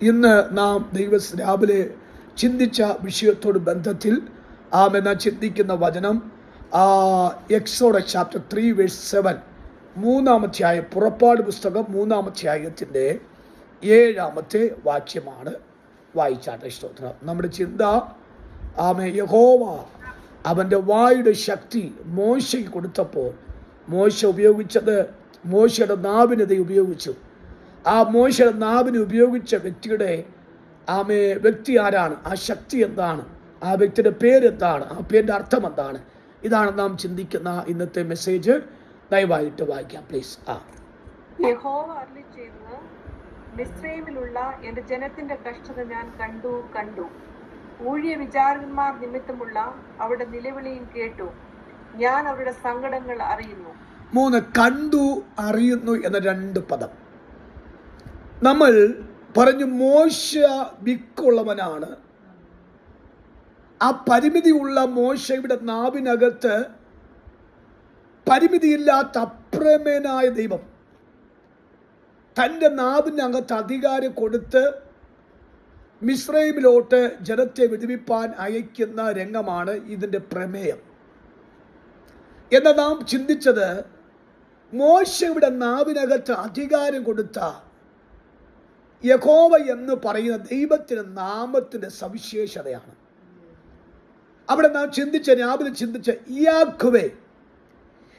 ഇന്ന് നാം രാവിലെ ചിന്തിച്ച വിഷയത്തോട് ബന്ധത്തിൽ നാം ചിന്തിക്കുന്ന വചനം എക്സോഡസ് ചാപ്റ്റർ 3 വേഴ്സ് 7, മൂന്നാമധ്യായം, പുറപ്പാട് പുസ്തകം 3-ാമധ്യായത്തിൻ്റെ 7-ാമത്തെ വാക്യമാണ്. വായിച്ചാട്ടെ. സ്തോത്രം. നമ്മുടെ ചിന്ത യഹോവ അവൻ്റെ വായുടെ ശക്തി മോശയ്ക്ക് കൊടുത്തപ്പോൾ മോശ ഉപയോഗിച്ചത് മോശയുടെ നാവിനത് ഉപയോഗിച്ചു. ആ മോശയുടെ നാവിനെ ഉപയോഗിച്ച വ്യക്തിയുടെ വ്യക്തി ആരാണ്? ആ ശക്തി എന്താണ്? ആ വ്യക്തിയുടെ പേരെന്താണ്? ആ പേരിൻ്റെ അർത്ഥം എന്താണ്? ഇതാണ് നാം ചിന്തിക്കുന്ന ഇന്നത്തെ മെസ്സേജ്. ദയവായിട്ട് വായിക്കാം പ്ലീസ്. യഹോവ അരുളിച്ചെയ്തത്, മിസ്രയീമിലുള്ള എന്റെ ജനത്തിന്റെ കഷ്ടത ഞാൻ കണ്ടു. ഊഴിയ വിചാരകന്മാർ നിമിത്തമുള്ള അവരുടെ നിലവിളിയും കേട്ടു. ഞാൻ അവരുടെ സങ്കടങ്ങൾ അറിയുന്നു. 3 കണ്ടു, അറിയുന്നു എന്ന 2 പദം. നമ്മൾ പറഞ്ഞു മോശ വിക്കുള്ളവനാണ്. ആ പരിമിതിയുള്ള മോശയുടെ നാവിനകത്ത് പരിമിതിയില്ലാത്ത അപ്രമേനായ ദൈവം തൻ്റെ നാവിനകത്ത് അധികാരം കൊടുത്ത് മിസ്രയീമിലോട്ട് ജനത്തെ വിടുവിപ്പാൻ അയക്കുന്ന രംഗമാണ് ഇതിൻ്റെ പ്രമേയം. എന്ന് നാം ചിന്തിച്ചത് മോശയുടെ നാവിനകത്ത് അധികാരം കൊടുത്ത യഹോവ എന്ന് പറയുന്ന ദൈവത്തിൻ്റെ നാമത്തിൻ്റെ സവിശേഷതയാണ്. അവിടെ നാം രാവിലെ ചിന്തിച്ച യാക്വേ,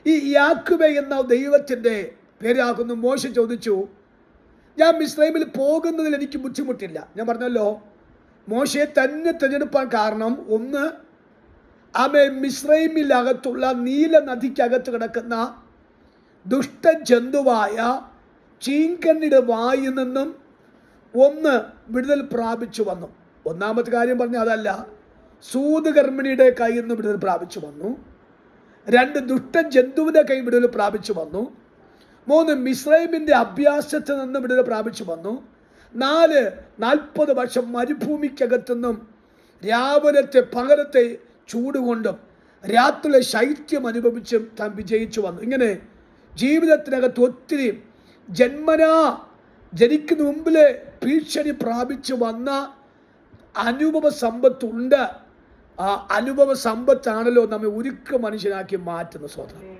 ഈ യാക്വേ എന്ന ദൈവത്തിൻ്റെ പേരാകുന്നു. മോശ ചോദിച്ചു, ഞാൻ മിസ്രയീമിൽ പോകുന്നതിൽ എനിക്ക് ബുദ്ധിമുട്ടില്ല. ഞാൻ പറഞ്ഞല്ലോ, മോശയെ തന്നെ തിരഞ്ഞെടുപ്പാൻ കാരണം ഒന്ന്, മിസ്രയീമിലകത്തുള്ള നീല നദിക്കകത്ത് കിടക്കുന്ന ദുഷ്ടജന്തുവായ ചീങ്കണ്ണിയുടെ വായിൽ നിന്നും ഒന്ന് വിടുതൽ പ്രാപിച്ചു വന്നു. ഒന്നാമത്തെ കാര്യം പറഞ്ഞ അതല്ല, സൂതകർമ്മിണിയുടെ കയ്യിൽ നിന്ന് വിടുതൽ പ്രാപിച്ചു വന്നു. 2 ദുഷ്ടജന്തുവിൻ്റെ കൈ വിടുതൽ പ്രാപിച്ചു വന്നു. 3 മിസ്രയീമിൻ്റെ അഭ്യാസത്തിൽ നിന്ന് വിടുതൽ പ്രാപിച്ചു വന്നു. 4 40 വർഷം മരുഭൂമിക്കകത്തുനിന്നും രാവിലത്തെ പകലത്തെ ചൂടുകൊണ്ടും രാത്രിയിലെ ശൈത്യം അനുഭവിച്ചും താൻ വിജയിച്ചു വന്നു. ഇങ്ങനെ ജീവിതത്തിനകത്ത് ഒത്തിരി ജനിക്കുന്ന മുമ്പിലെ ഭീഷണി പ്രാപിച്ചു വന്ന അനുഭവ സമ്പത്തുണ്ട്. ആ അനുഭവ സമ്പത്താണല്ലോ നമ്മെ ഉരുക്ക മനുഷ്യനാക്കി മാറ്റുന്ന. സ്വതന്ത്രം.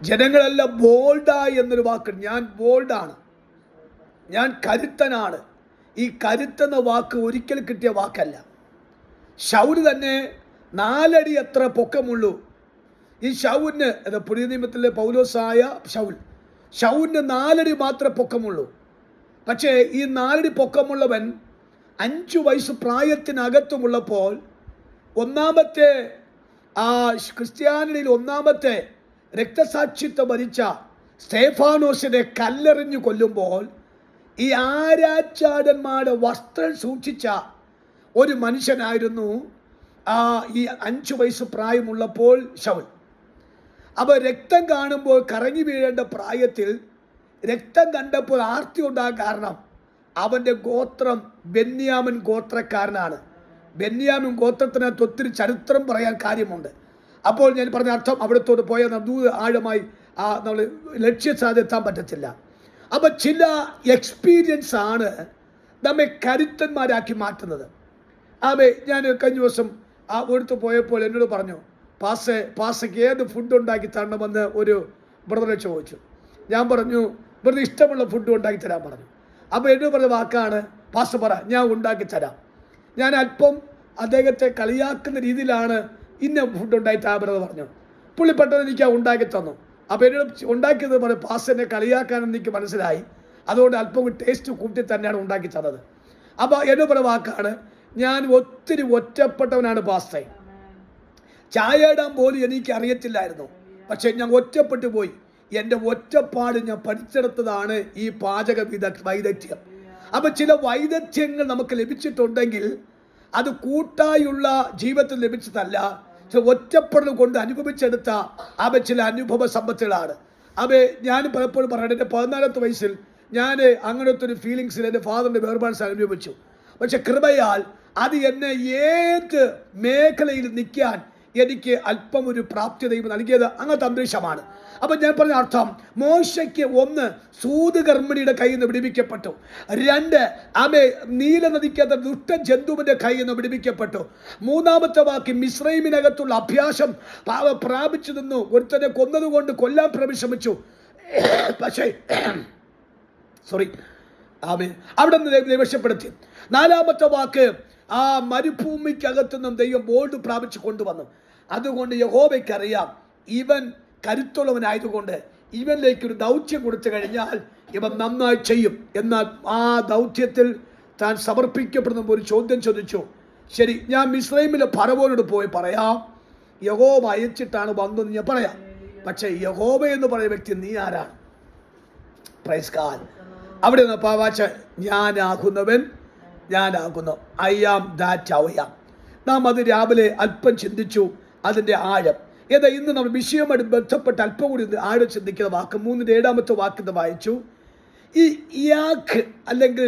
ജനങ്ങളെല്ലാം ബോൾഡായി എന്നൊരു വാക്കുണ്ട്. ഞാൻ ബോൾഡാണ്, ഞാൻ കരുത്തനാണ്. ഈ കരുത്തെന്ന വാക്ക് ഒരിക്കൽ കിട്ടിയ വാക്കല്ല. ശൗല് തന്നെ 4 അടി എത്ര പൊക്കമുള്ളൂ. ഈ ശൗലിന് പുതിയ നിയമത്തിലെ പൗലോസായ ശൗലിന് 4 അടി മാത്രമേ പൊക്കമുള്ളൂ. പക്ഷേ ഈ 4 അടി പൊക്കമുള്ളവൻ 5 വയസ്സ് പ്രായത്തിനകത്തുമുള്ളപ്പോൾ ഒന്നാമത്തെ ക്രിസ്ത്യാനിയിൽ ഒന്നാമത്തെ രക്തസാക്ഷിത്വം ഭരിച്ച സ്തേഫാനോസിനെ കല്ലെറിഞ്ഞു കൊല്ലുമ്പോൾ ഈ ആരാച്ചാടന്മാരുടെ വസ്ത്രം സൂക്ഷിച്ച ഒരു മനുഷ്യനായിരുന്നു ഈ 5 വയസ്സ് പ്രായമുള്ളപ്പോൾ ശൗൽ. അപ്പോൾ രക്തം കാണുമ്പോൾ കറങ്ങി വീഴേണ്ട പ്രായത്തിൽ രക്തം കണ്ടപ്പോൾ ആർത്തി ഉണ്ടാകാൻ കാരണം അവൻ്റെ ഗോത്രം ബെന്യാമിൻ ഗോത്രക്കാരനാണ്. ബെന്യാമിൻ ഗോത്രത്തിനകത്ത് ഒത്തിരി ചരിത്രം പറയാൻ കാര്യമുണ്ട്. അപ്പോൾ ഞാൻ പറഞ്ഞ അർത്ഥം അവിടത്തോട് പോയാൽ ആഴമായി നമ്മൾ ലക്ഷ്യസാധ്യത്താൻ പറ്റത്തില്ല. അപ്പം ചില എക്സ്പീരിയൻസ് ആണ് നമ്മെ കരുത്തന്മാരാക്കി മാറ്റുന്നത്. ഞാൻ കഴിഞ്ഞ ദിവസം ഒരിടത്ത് പോയപ്പോൾ എന്നോട് പറഞ്ഞു, പാസയ്ക്ക് ഏത് ഫുഡ് ഉണ്ടാക്കി തരണമെന്ന് ഒരു ബ്രദറെ ചോദിച്ചു. ഞാൻ പറഞ്ഞു, ബ്രദർ ഇഷ്ടമുള്ള ഫുഡ് ഉണ്ടാക്കി തരാൻ പറഞ്ഞു. അപ്പോൾ എന്നോട് പറഞ്ഞ വാക്കാണ്, പാസ പറ, ഞാൻ ഉണ്ടാക്കി തരാം. ഞാൻ അല്പം അദ്ദേഹത്തെ കളിയാക്കുന്ന രീതിയിലാണ് ഇന്ന ഫുഡ് ഉണ്ടാക്കി തരാൻ ബ്രദർ പറഞ്ഞു. പുള്ളി പെട്ടെന്ന് എനിക്ക് ഉണ്ടാക്കി തന്നു. അപ്പോൾ എന്നോട് ഉണ്ടാക്കിയത് പറഞ്ഞു, പാസ എന്നെ കളിയാക്കാനെന്ന് എനിക്ക് മനസ്സിലായി. അതുകൊണ്ട് അല്പം ടേസ്റ്റ് കൂട്ടി തന്നെയാണ് ഉണ്ടാക്കി തന്നത്. അപ്പോൾ എന്നോട് പറഞ്ഞ വാക്കാണ്, ഞാൻ ഒത്തിരി ഒറ്റപ്പെട്ടവനാണ് പാസ്റ്റേ. ചായ ഇടാൻ പോലും എനിക്ക് അറിയത്തില്ലായിരുന്നു. പക്ഷെ ഞാൻ ഒറ്റപ്പെട്ടു പോയി. എൻ്റെ ഒറ്റപ്പാട് ഞാൻ പഠിച്ചെടുത്തതാണ് ഈ പാചക വൈദഗ്ധ്യം. അപ്പം ചില വൈദഗ്ധ്യങ്ങൾ നമുക്ക് ലഭിച്ചിട്ടുണ്ടെങ്കിൽ അത് കൂട്ടായുള്ള ജീവിതത്തിൽ ലഭിച്ചതല്ല, ഒറ്റപ്പെടൽ കൊണ്ട് അനുഭവിച്ചെടുത്ത ചില അനുഭവ സമ്പത്തുകളാണ്. ഞാൻ പലപ്പോഴും പറയട്ടെ, എൻ്റെ 14ാമത്തെ വയസ്സിൽ ഞാൻ അങ്ങനത്തെ ഒരു ഫീലിങ്സിൽ എൻ്റെ ഫാദറിൻ്റെ വേർപാട് അനുഭവിച്ചു. പക്ഷെ കൃപയാൽ അത് എന്നെ ഏത് മേഖലയിൽ നിൽക്കാൻ എനിക്ക് അല്പം ഒരു പ്രാപ്തി ദൈവം നൽകിയത്. അങ്ങനത്തെ അന്തരീക്ഷമാണ്. അപ്പം ഞാൻ പറഞ്ഞ അർത്ഥം, മോശയ്ക്ക് ഒന്ന് സൂതുകർമ്മിണിയുടെ കയ്യിൽ നിന്ന് വിടുവിക്കപ്പെട്ടു, രണ്ട് ആമേ നീലനദിക്കകത്ത് ദുഷ്ട ജന്തുവിൻ്റെ കയ്യിൽ നിന്ന് വിടുവിക്കപ്പെട്ടു, മൂന്നാമത്തെ വാക്ക് മിസ്രൈമിനകത്തുള്ള അഭ്യാസം പ്രാപിച്ചു നിന്നു. ഒരുത്തനെ കൊന്നതുകൊണ്ട് കൊല്ലാൻ ശ്രമിച്ചു, പക്ഷേ അവിടെ നിന്ന് ദൈവം രക്ഷപ്പെടുത്തി. നാലാമത്തെ വാക്ക്, ആ മരുഭൂമിക്കകത്തു നിന്നും ദൈവം ബോൾഡ് പ്രാപിച്ചു കൊണ്ടുവന്നു. അതുകൊണ്ട് യഹോവയ്ക്കറിയാം ഇവൻ കരുത്തുള്ളവനായതുകൊണ്ട് ഇവനിലേക്കൊരു ദൗത്യം കൊടുത്തു കഴിഞ്ഞാൽ ഇവൻ നന്നായി ചെയ്യും. എന്നാൽ ആ ദൗത്യത്തിൽ താൻ സമർപ്പിക്കപ്പെടുന്ന ഒരു ചോദ്യം ചോദിച്ചു. ശരി, ഞാൻ മിസ്രൈമിലെ ഫറവോനോട് പോയി പറയാം, യഹോവ അയച്ചിട്ടാണ് വന്നതെന്ന് ഞാൻ പറയാം. പക്ഷേ യഹോവ എന്ന് പറയുന്ന വ്യക്തി നീ ആരാണ്? Praise God. അവിടെ നിന്ന് പാവാച്ച ഞാനാകുന്നവൻ ഞാനാകുന്നു, I am that I am. നാം അത് രാവിലെ അല്പം ചിന്തിച്ചു, അതിൻ്റെ ആഴം ഏതാ. ഇന്ന് നമ്മൾ വിഷയവുമായിട്ട് ബന്ധപ്പെട്ട് അല്പം കൂടി ആഴം ചിന്തിക്കുന്ന വാക്ക് 3:7 വാക്കിന്ന് വായിച്ചു. ഈ യാഗ് അല്ലെങ്കിൽ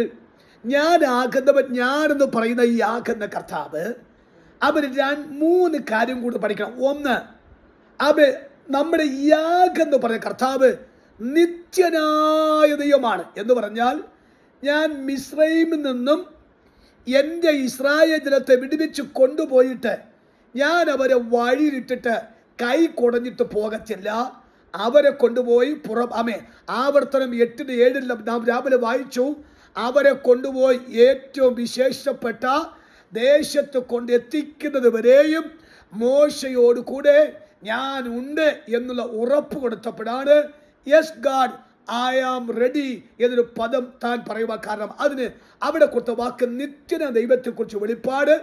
ഞാനാകുന്നവൻ, ഞാനെന്ന് പറയുന്ന ഈ യാഗ് എന്ന കർത്താവ്, അവർ 3 കാര്യം കൂടി പഠിക്കണം. ഒന്ന്, അവ നമ്മുടെ യാഗ് എന്ന് പറയുന്ന കർത്താവ് നിത്യനായ ദൈവമാണ്. എന്ന് പറഞ്ഞാൽ ഞാൻ മിസ്രൈമിൽ നിന്നും എൻ്റെ ഇസ്രായേൽ ജനത്തെ വിടുവിച്ച് കൊണ്ടുപോയിട്ട് ഞാൻ അവരെ വഴിയിലിട്ടിട്ട് കൈ കുടഞ്ഞിട്ട് പോകത്തില്ല. അവരെ കൊണ്ടുപോയി ആവർത്തനം 8:7 നാം രാവിലെ വായിച്ചു. അവരെ കൊണ്ടുപോയി ഏറ്റവും വിശേഷപ്പെട്ട ദേശത്ത് കൊണ്ടെത്തിക്കുന്നത് വരെയും മോശയോട് കൂടെ ഞാൻ ഉണ്ട് എന്നുള്ള ഉറപ്പ് കൊടുത്തപ്പോഴാണ് yes God I am ready എന്നൊരു പദം താൻ പറയുക. കാരണം അതിന് അവിടെ കൊടുത്ത വാക്ക് നിത്യന ദൈവത്തെക്കുറിച്ച് വെളിപ്പാട്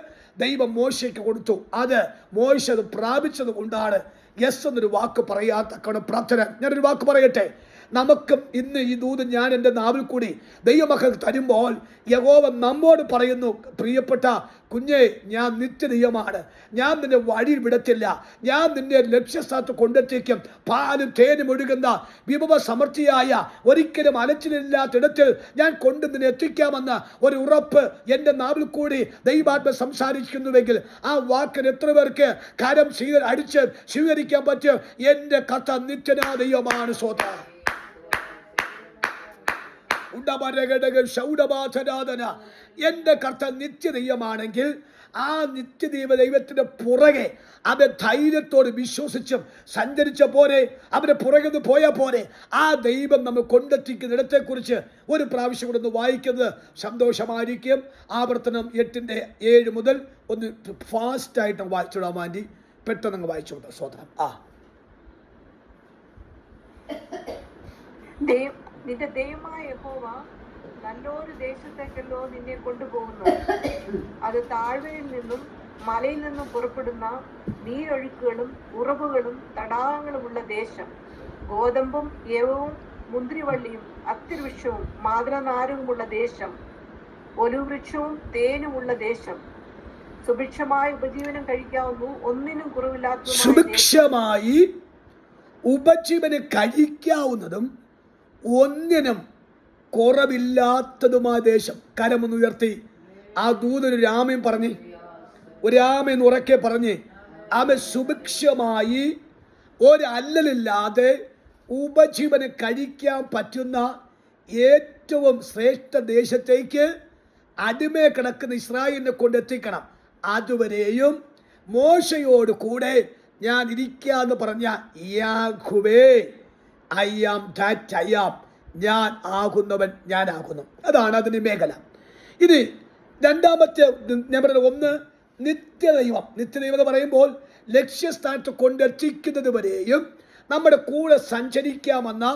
ദൈവം മോശയ്ക്ക് കൊടുത്തു. അത് മോശ അത് പ്രാപിച്ചത് കൊണ്ടാണ് യെസ് എന്നൊരു വാക്ക് പറയാത്തക്കവണ്ണം പ്രാർത്ഥന. ഞാനൊരു വാക്ക് പറയട്ടെ, നമുക്കും ഇന്ന് ഈ ദൂത് ഞാൻ എൻ്റെ നാവിൽ കൂടി ദൈവമക്കൾ തരുമ്പോൾ യഹോവ നമ്മോട് പറയുന്നു, പ്രിയപ്പെട്ട കുഞ്ഞെ, ഞാൻ നിത്യദൈവമാണ്, ഞാൻ നിന്നെ വഴിയിൽ വിടത്തില്ല, ഞാൻ നിന്നെ ലക്ഷ്യസ്ഥാനത്ത് കൊണ്ടെത്തിക്കും. പാലും തേനും ഒഴുകുന്ന വിഭവ സമൃദ്ധിയായ ഒരിക്കലും അലച്ചിലില്ലാത്തിടത്തിൽ ഞാൻ കൊണ്ട് നിന്നെ എത്തിക്കാമെന്ന ഒരു ഉറപ്പ് എൻ്റെ നാവിൽ കൂടി ദൈവാത്മ സംസാരിക്കുന്നുവെങ്കിൽ ആ വാക്കിന് എത്ര പേർക്ക് കരം അടിച്ച് സ്വീകരിക്കാൻ പറ്റും? എൻ്റെ കഥ നിത്യനാ ദൈവമാണ്. സ്വതന്ത്രം എൻ്റെ കർത്താവ് നിത്യദൈവമാണെങ്കിൽ ആ നിത്യദൈവത്തിന്റെ പുറകെ അവരെ ധൈര്യത്തോട് വിശ്വസിച്ചും സഞ്ചരിച്ച പോരെ, അവരെ പുറകെ പോയാൽ പോരെ. ആ ദൈവം നമ്മൾ കൊണ്ടെത്തിക്കുന്നിടത്തെക്കുറിച്ച് ഒരു പ്രാവശ്യം കൂടെ ഒന്ന് വായിക്കുന്നത് സന്തോഷമായിരിക്കും. ആവർത്തനം 8:7 മുതൽ ഒന്ന് ഫാസ്റ്റായിട്ട് വായിച്ചിടാൻ വേണ്ടി പെട്ടെന്ന് വായിച്ചോട്ടെ. സ്വതന്ത്രം. നിന്റെ ദൈവമായ യഹോവ നല്ലൊരു ദേശത്തേക്കല്ലോ നിന്നെ കൊണ്ടുപോകുന്നു. അത് താഴ്വരയിൽ നിന്നും മലയിൽ നിന്നും പുറപ്പെടുന്ന നീരൊഴുക്കുകളും ഉറവുകളും തടാകങ്ങളുമുള്ള ദേശം, ഗോതമ്പും യവവും മുന്തിരിവള്ളിയും അത്തിവൃക്ഷവും മാതളനാരകമുള്ള ദേശം, ഒലിവൃക്ഷവും തേനുമുള്ള ദേശം, സുഭിക്ഷമായി ഉപജീവനം കഴിക്കാവുന്നു, ഒന്നിനും സുഭിക്ഷമായി ഉപജീവനം കഴിക്കാവുന്നതും ഒന്നിനും കുറവില്ലാത്തതുമായ ദേശം. കരമൊന്ന് ഉയർത്തി ആ ദൂതന് രാമൻ പറഞ്ഞ്, ഒരു രാമൻ ഉറക്കെ പറഞ്ഞ്, അവൻ സുഭിക്ഷമായി ഒരല്ലലില്ലാതെ ഉപജീവനം കഴിക്കാൻ പറ്റുന്ന ഏറ്റവും ശ്രേഷ്ഠ ദേശത്തേക്ക് അടിമയെ കിടക്കുന്ന ഇസ്രായേലിനെ കൊണ്ടെത്തിക്കണം. അതുവരെയും മോശയോട് കൂടെ ഞാൻ ഇരിക്കാന്ന് പറഞ്ഞ Yahweh I am that I am, ഞാൻ ആകുന്നവൻ ഞാനാകുന്നു. അതാണ് അതിന് മേഖല. ഇത് രണ്ടാമത്തെ ഞാൻ പറഞ്ഞത്. ഒന്ന്, നിത്യദൈവം. നിത്യദൈവം എന്ന് പറയുമ്പോൾ ലക്ഷ്യസ്ഥാനത്ത് കൊണ്ടെത്തിക്കുന്നത് വരെയും നമ്മുടെ കൂടെ സഞ്ചരിക്കാമെന്ന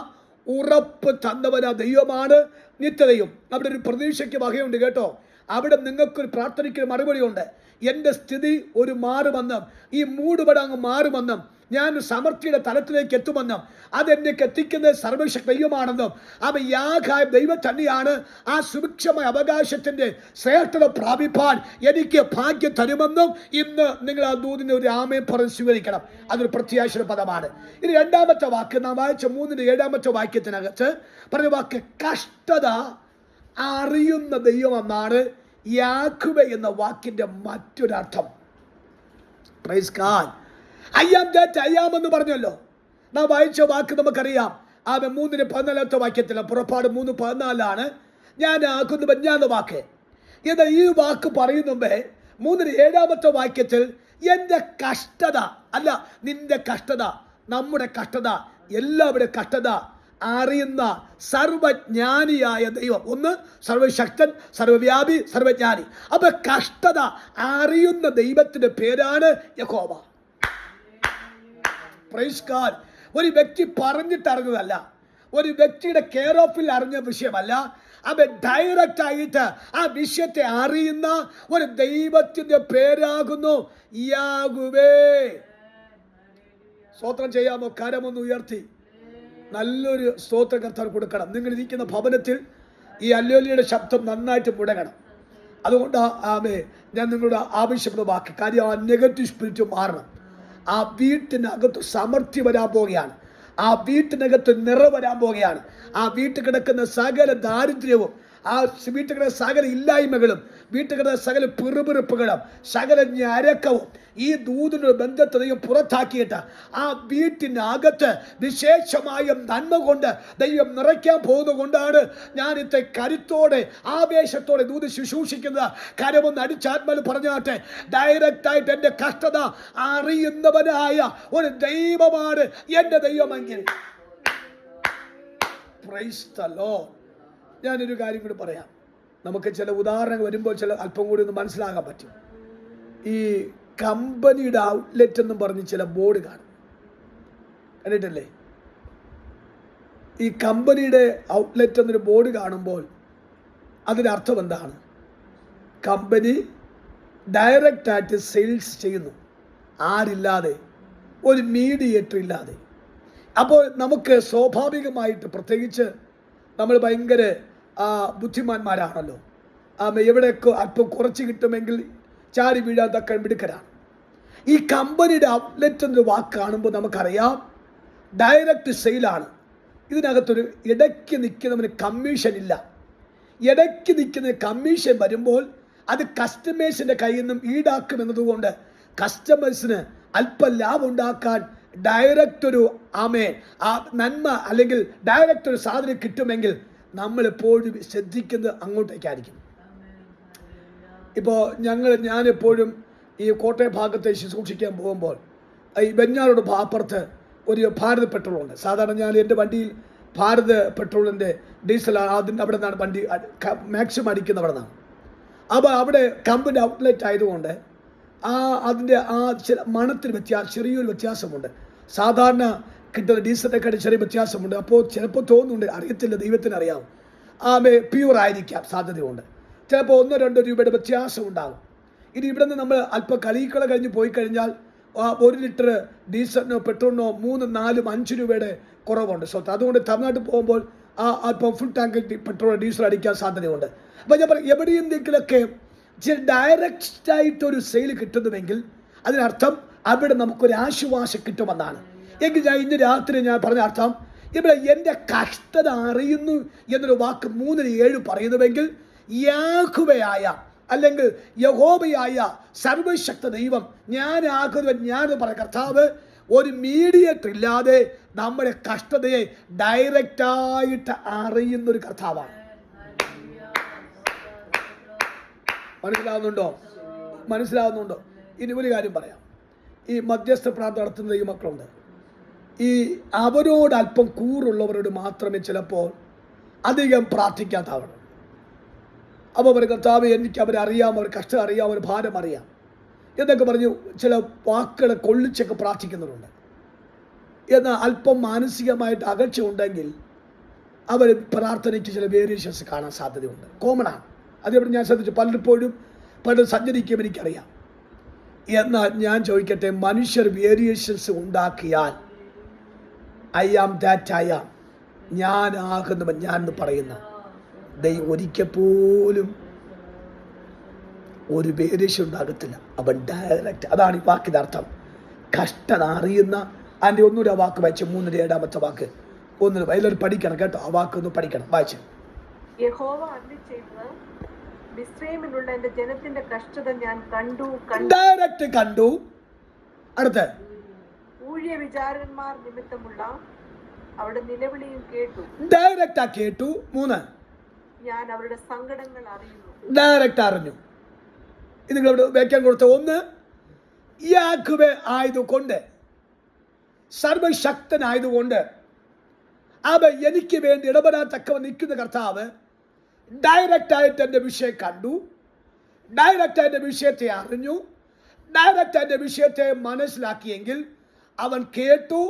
ഉറപ്പ് തന്നവന ദൈവമാണ് നിത്യദൈവം. അവിടെ ഒരു പ്രതീക്ഷയ്ക്ക് വകയുണ്ട് കേട്ടോ. അവിടെ നിങ്ങൾക്കൊരു പ്രാർത്ഥനയ്ക്ക് മറുപടിയുണ്ട്. എൻ്റെ സ്ഥിതി ഒരു മാറുമെന്നും ഈ മൂടുപടം അങ്ങ് മാറുമെന്നും ഞാൻ സമൃദ്ധിയുടെ തലത്തിലേക്ക് എത്തുമെന്നും അതെന്നേക്ക് എത്തിക്കുന്നത് സർവശക്ത ദൈവമാണെന്നും അവൻ യാഗായ ദൈവം തന്നെയാണ് ആ സുഭിക്ഷമായ അവകാശത്തിൻ്റെ ശ്രേഷ്ഠത പ്രാപിപ്പാൻ എനിക്ക് ഭാഗ്യം തരുമെന്നും ഇന്ന് നിങ്ങൾ ആ ദൂതിന് ഒരു ആമേൻ പറഞ്ഞ് സ്വീകരിക്കണം. അതൊരു പ്രത്യാശയുടെ പദമാണ്. ഇനി രണ്ടാമത്തെ വാക്ക് നാം വായിച്ച 3:7 വാക്യത്തിനകത്ത് പറഞ്ഞ വാക്ക് കഷ്ടത അറിയുന്ന ദൈവം എന്നാണ് യാഹ്വേ എന്ന വാക്കിൻ്റെ മറ്റൊരർത്ഥം. Praise God. I am that I am എന്ന് പറഞ്ഞല്ലോ. നാം വായിച്ച വാക്ക് നമുക്കറിയാം. ആ 3:14 വാക്യത്തിൽ, പുറപ്പാട് 3:14 ഞാൻ ആകുന്നവൻ ഞാൻ എന്ന വാക്ക്. എന്നാൽ ഈ വാക്ക് പറയുന്നുമ്പേ 3:7 വാക്യത്തിൽ എൻ്റെ കഷ്ടത അല്ല, നിന്റെ കഷ്ടത, നമ്മുടെ കഷ്ടത, എല്ലാവരുടെ കഷ്ടത അറിയുന്ന സർവജ്ഞാനിയായ ദൈവം. ഒന്ന് സർവശക്തൻ, സർവവ്യാപി, സർവജ്ഞാനി. അപ്പൊ കഷ്ടത അറിയുന്ന ദൈവത്തിന്റെ പേരാണ് യഹോവ. Praise God. ഒരു വ്യക്തി പറഞ്ഞിട്ട് അറിഞ്ഞതല്ല, ഒരു വ്യക്തിയുടെ കെയർ ഓഫിൽ അറിഞ്ഞ വിഷയമല്ല. അവൻ ഡയറക്റ്റ് ആയിട്ട് ആ വിഷയത്തെ അറിയുന്ന ഒരു ദൈവത്തിന്റെ പേരാകുന്നു യാഹ്വേ. സ്തോത്രം ചെയ്യാമോ? കരമൊന്ന് ഉയർത്തി നല്ലൊരു സ്തോത്ര കർത്താവ് കൊടുക്കണം. നിങ്ങൾ ഇരിക്കുന്ന ഭവനത്തിൽ ഈ ഹല്ലേലൂയയുടെ ശബ്ദം നന്നായിട്ട് മുടങ്ങണം. അതുകൊണ്ട് ഞാൻ നിങ്ങളോട് ആവശ്യപ്പെടുന്ന വാക്ക് കാര്യം, ആ നെഗറ്റീവ് സ്പിരിറ്റ് മാറണം. ആ വീട്ടിനകത്ത് സമൃദ്ധി വരാൻ പോവുകയാണ്. ആ വീട്ടിനകത്ത് നിറവ് വരാൻ പോവുകയാണ്. ആ വീട്ടിൽ കിടക്കുന്ന സകല ദാരിദ്ര്യവും, ആ വീട്ടിൽ കിടക്കുന്ന സകല ഇല്ലായ്മകളും, വീട്ടിൽ കിടക്കുന്ന സകല പിറുപിറുപ്പുകളും, സകല ഞരക്കവും ഈ ദൂതിന്റെ ബന്ധത്തെ ദൈവം പുറത്താക്കിയിട്ട് ആ വീട്ടിനകത്ത് വിശേഷമായ നന്മ കൊണ്ട് ദൈവം നിറയ്ക്കാൻ പോകുന്നത് കൊണ്ടാണ് ഞാൻ ഇത്ര കരുത്തോടെ ആവേശത്തോടെ ദൂത് ശുശ്രൂഷിക്കുന്നത്. കരമൊന്ന് അടിച്ചാത്മാൽ പറഞ്ഞാട്ടെ, ഡയറക്റ്റായിട്ട് എൻ്റെ കഷ്ടത അറിയുന്നവനായ ഒരു ദൈവമാണ് എൻ്റെ ദൈവമെങ്കിൽ. Praise the Lord. ഞാനൊരു കാര്യം കൂടി പറയാം. നമുക്ക് ചില ഉദാഹരണങ്ങൾ വരുമ്പോൾ ചില അല്പം കൂടി ഒന്ന് മനസ്സിലാകാൻ പറ്റും. ഈ കമ്പനിയുടെ ഔട്ട്ലെറ്റ് എന്നും പറഞ്ഞ് ചില ബോർഡ് കാണും, കണ്ടിട്ടല്ലേ? ഈ കമ്പനിയുടെ ഔട്ട്ലെറ്റ് എന്നൊരു ബോർഡ് കാണുമ്പോൾ അതിനർത്ഥം എന്താണ്? കമ്പനി ഡയറക്റ്റായിട്ട് സെയിൽസ് ചെയ്യുന്നു, ആരില്ലാതെ, ഒരു മീഡിയേറ്റർ ഇല്ലാതെ. അപ്പോൾ നമുക്ക് സ്വാഭാവികമായിട്ട്, പ്രത്യേകിച്ച് നമ്മൾ ഭയങ്കര ബുദ്ധിമാന്മാരാണല്ലോ, എവിടെയൊക്കെ അല്പം കുറച്ച് കിട്ടുമെങ്കിൽ ചാടി വീഴാൻ തക്ക മിടുക്കരാണ്. ഈ കമ്പനിയുടെ ഔട്ട്ലെറ്റ് എന്നൊരു വാക്ക് കാണുമ്പോൾ നമുക്കറിയാം ഡയറക്റ്റ് സെയിലാണ്. ഇതിനകത്തൊരു ഇടയ്ക്ക് നിൽക്കുന്നവന് കമ്മീഷൻ ഇല്ല. ഇടയ്ക്ക് നിൽക്കുന്ന കമ്മീഷൻ വരുമ്പോൾ അത് കസ്റ്റമേഴ്സിൻ്റെ കയ്യിൽ നിന്നും ഈടാക്കുമെന്നതുകൊണ്ട് കസ്റ്റമേഴ്സിന് അല്പം ലാഭം ഉണ്ടാക്കാൻ ഡയറക്റ്റ് ഒരു നന്മ അല്ലെങ്കിൽ ഡയറക്റ്റ് ഒരു സാധനം കിട്ടുമെങ്കിൽ നമ്മളെപ്പോഴും ശ്രദ്ധിക്കുന്നത് അങ്ങോട്ടേക്കായിരിക്കും. ഇപ്പോൾ ഞാനെപ്പോഴും ഈ കോട്ടയം ഭാഗത്തെ ശുശ്രൂഷിക്കാൻ പോകുമ്പോൾ ഈ ബെഞ്ഞാറോട് അപ്പുറത്ത് ഒരു ഭാരത് പെട്രോളുണ്ട്. സാധാരണ ഞാൻ എൻ്റെ വണ്ടിയിൽ ഭാരത് പെട്രോളിൻ്റെ ഡീസൽ അവിടെ നിന്നാണ് വണ്ടി മാക്സിമം അടിക്കുന്ന അവിടെ നിന്നാണ്. അപ്പോൾ അവിടെ കമ്പനി ഔട്ട്ലെറ്റ് ആയതുകൊണ്ട് അതിൻ്റെ ചില മണത്തിന് ചെറിയൊരു വ്യത്യാസമുണ്ട്. സാധാരണ കിട്ടുന്ന ഡീസലിനെക്കാട്ടി ചെറിയ വ്യത്യാസമുണ്ട്. അപ്പോൾ ചിലപ്പോൾ തോന്നുന്നുണ്ട്, അറിയത്തില്ല, ദൈവത്തിന് അറിയാം, പ്യൂർ ആയിരിക്കാം, സാധ്യതയുണ്ട്. ചിലപ്പോൾ 1-2 രൂപയുടെ വ്യത്യാസം ഉണ്ടാകും. ഇനി ഇവിടെ നിന്ന് നമ്മൾ അല്പം കളിക്കള കഴിഞ്ഞ് പോയി കഴിഞ്ഞാൽ 1 ലിറ്റർ ഡീസലിനോ പെട്രോളിനോ 3, 4, 5 രൂപയുടെ കുറവുണ്ട്. സോ അതുകൊണ്ട് തമിഴ്നാട്ടിൽ പോകുമ്പോൾ അല്പം ഫുൾ ടാങ്ക് പെട്രോൾ ഡീസൽ അടിക്കാൻ സാധ്യതയുണ്ട്. അപ്പോൾ ഞാൻ പറയും, എവിടെയെങ്കിലൊക്കെ ഡയറക്റ്റായിട്ടൊരു സെയിൽ കിട്ടുന്നുവെങ്കിൽ അതിനർത്ഥം അവിടെ നമുക്കൊരു ആശ്വാസം കിട്ടുമെന്നാണ്. എങ്കിൽ ഞാൻ ഇന്ന് രാത്രി ഞാൻ പറഞ്ഞ അർത്ഥം, ഇവിടെ എൻ്റെ കഷ്ടത അറിയുന്നു എന്നൊരു വാക്ക് 3:7 പറയുന്നുവെങ്കിൽ യാഹ്വയായ അല്ലെങ്കിൽ യഹോവയായ സർവശക്ത ദൈവം ഞാനാകുന്നവൻ ഞാൻ പറഞ്ഞ കർത്താവ് ഒരു മീഡിയേറ്റർ ഇല്ലാതെ നമ്മുടെ കഷ്ടതയെ ഡയറക്റ്റായിട്ട് അറിയുന്നൊരു കർത്താവാണ്. മനസ്സിലാവുന്നുണ്ടോ? ഇനി ഒരു കാര്യം പറയാം. ഈ മധ്യസ്ഥ പ്രാർത്ഥന നടത്തുന്ന ദൈവമക്കളുണ്ട്. ഈ അവരോട് അല്പം കൂറുള്ളവരോട് മാത്രമേ ചിലപ്പോൾ അധികം പ്രാർത്ഥിക്കാത്താവണം. അപ്പോൾ അവർ കർത്താവ് എനിക്ക് അവരറിയാം, അവർ കഷ്ടം അറിയാം, അവർ ഭാരം അറിയാം എന്നൊക്കെ പറഞ്ഞു ചില വാക്കുകളെ കൊള്ളിച്ചൊക്കെ പ്രാർത്ഥിക്കുന്നവരുണ്ട്. എന്നാൽ അല്പം മാനസികമായിട്ട് അകൽച്ച ഉണ്ടെങ്കിൽ അവർ പ്രാർത്ഥനയ്ക്ക് ചില വേരിയേഷൻസ് കാണാൻ സാധ്യതയുണ്ട്. കോമണാണ്. അതേപോലെ ഞാൻ ശ്രദ്ധിച്ചു, പലരും സഞ്ചരിക്കും, എനിക്കറിയാം. എന്നാൽ ഞാൻ ചോദിക്കട്ടെ, മനുഷ്യർ വേരിയേഷൻസ് ഉണ്ടാക്കിയാൽ I am that I am, ഞാനാകുന്നവൻ ഞാൻ എന്ന് പറയുന്ന ദൈവം ഒരിക്കൽ പോലും ഒരു വേരിയേഷൻ ഉണ്ടാകത്തില്ല. അവൻ ഡയറക്റ്റ്. അതാണ് ഈ വാക്കിൻ്റെ അർത്ഥം. കഷ്ടത അറിയുന്ന. അതിൻ്റെ ഒന്നുകൂടെ ആ വാക്ക് വായിച്ചു, 3:7 വാക്ക് എല്ലാവരും പഠിക്കണം കേട്ടോ. ആ വാക്ക് ഒന്ന് പഠിക്കണം, വായിച്ചു. യഹോവ അരുളിച്ചെയ്തത്, മിസ്രയീമിലുള്ള എൻ്റെ ജനത്തിന്റെ കഷ്ടത ഞാൻ കണ്ടു. ഡയറക്റ്റ് കണ്ടു. അടുത്ത് ഊഴിയവിചാരകന്മാർ നിമിത്തമുള്ള അവരുടെ നിലവിളിയും കേട്ടു. ഡയറക്റ്റാ കേട്ടു. 3, ഞാൻ അവരുടെ സങ്കടങ്ങൾ അറിയുന്നു. ഡയറക്റ്റ് അറിഞ്ഞു. ഇത് നിങ്ങളോട് വ്യാഖ്യാനം കൊടുത്ത 1, യാഹ്വേ ആയതുകൊണ്ട്, സർവശക്തനായതുകൊണ്ട്, അവൻ എനിക്ക് വേണ്ടി ഇടപെടാൻ തക്കവൻ നിൽക്കുന്ന കർത്താവ് ഡയറക്റ്റായിട്ട് എൻ്റെ വിഷയം കണ്ടു, ഡയറക്റ്റ് എൻ്റെ വിഷയത്തെ അറിഞ്ഞു, ഡയറക്റ്റ് എൻ്റെ വിഷയത്തെ മനസ്സിലാക്കിയെങ്കിൽ അവൻ കേട്ടു,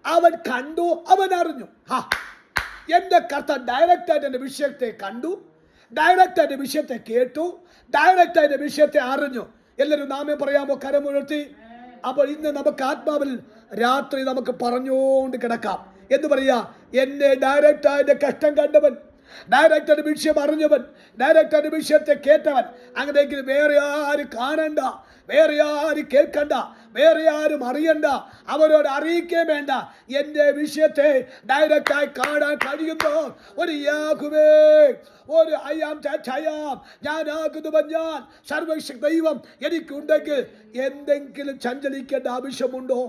അവൻ കണ്ടു, അവൻ അറിഞ്ഞു. എൻ്റെ കർത്താവ് ഡയറക്റ്റായിട്ട് എൻ്റെ വിഷയത്തെ കണ്ടു, ഡയറക്റ്റായിട്ട് വിഷയത്തെ കേട്ടു, ഡയറക്റ്റായിട്ട് വിഷയത്തെ അറിഞ്ഞു. എല്ലാവരും നാമേ പറയാമോ? കരമുയർത്തി. അപ്പോൾ ഇന്ന് നമുക്ക് ആത്മാവിൽ രാത്രി നമുക്ക് പറഞ്ഞുകൊണ്ട് കിടക്കാം. എന്ന് പറയാ, എന്നെ ഡയറക്റ്റായിട്ട് കഷ്ടം കണ്ടവൻ, ഡയറക്റ്റായിട്ട് വിഷയം അറിഞ്ഞവൻ, ഡയറക്റ്റായിട്ട് വിഷയത്തെ കേട്ടവൻ. അങ്ങനെയെങ്കിൽ വേറെ ആരും കാണണ്ട, വേറെ ആരും കേൾക്കണ്ട, വേറെ ആരും അറിയണ്ട, അവരോട് അറിയിക്കേ വേണ്ട. എൻ്റെ വിഷയത്തെ ഡയറക്റ്റായി കാണാൻ കഴിയുന്നു ഒരു യാഹ്വേ, ഒരു ഞാനാകുന്നവൻ, ഞാൻ സർവശക്ത ദൈവം എനിക്കുണ്ടെങ്കിൽ എന്തെങ്കിലും ചഞ്ചലിക്കേണ്ട ആവശ്യമുണ്ടോ?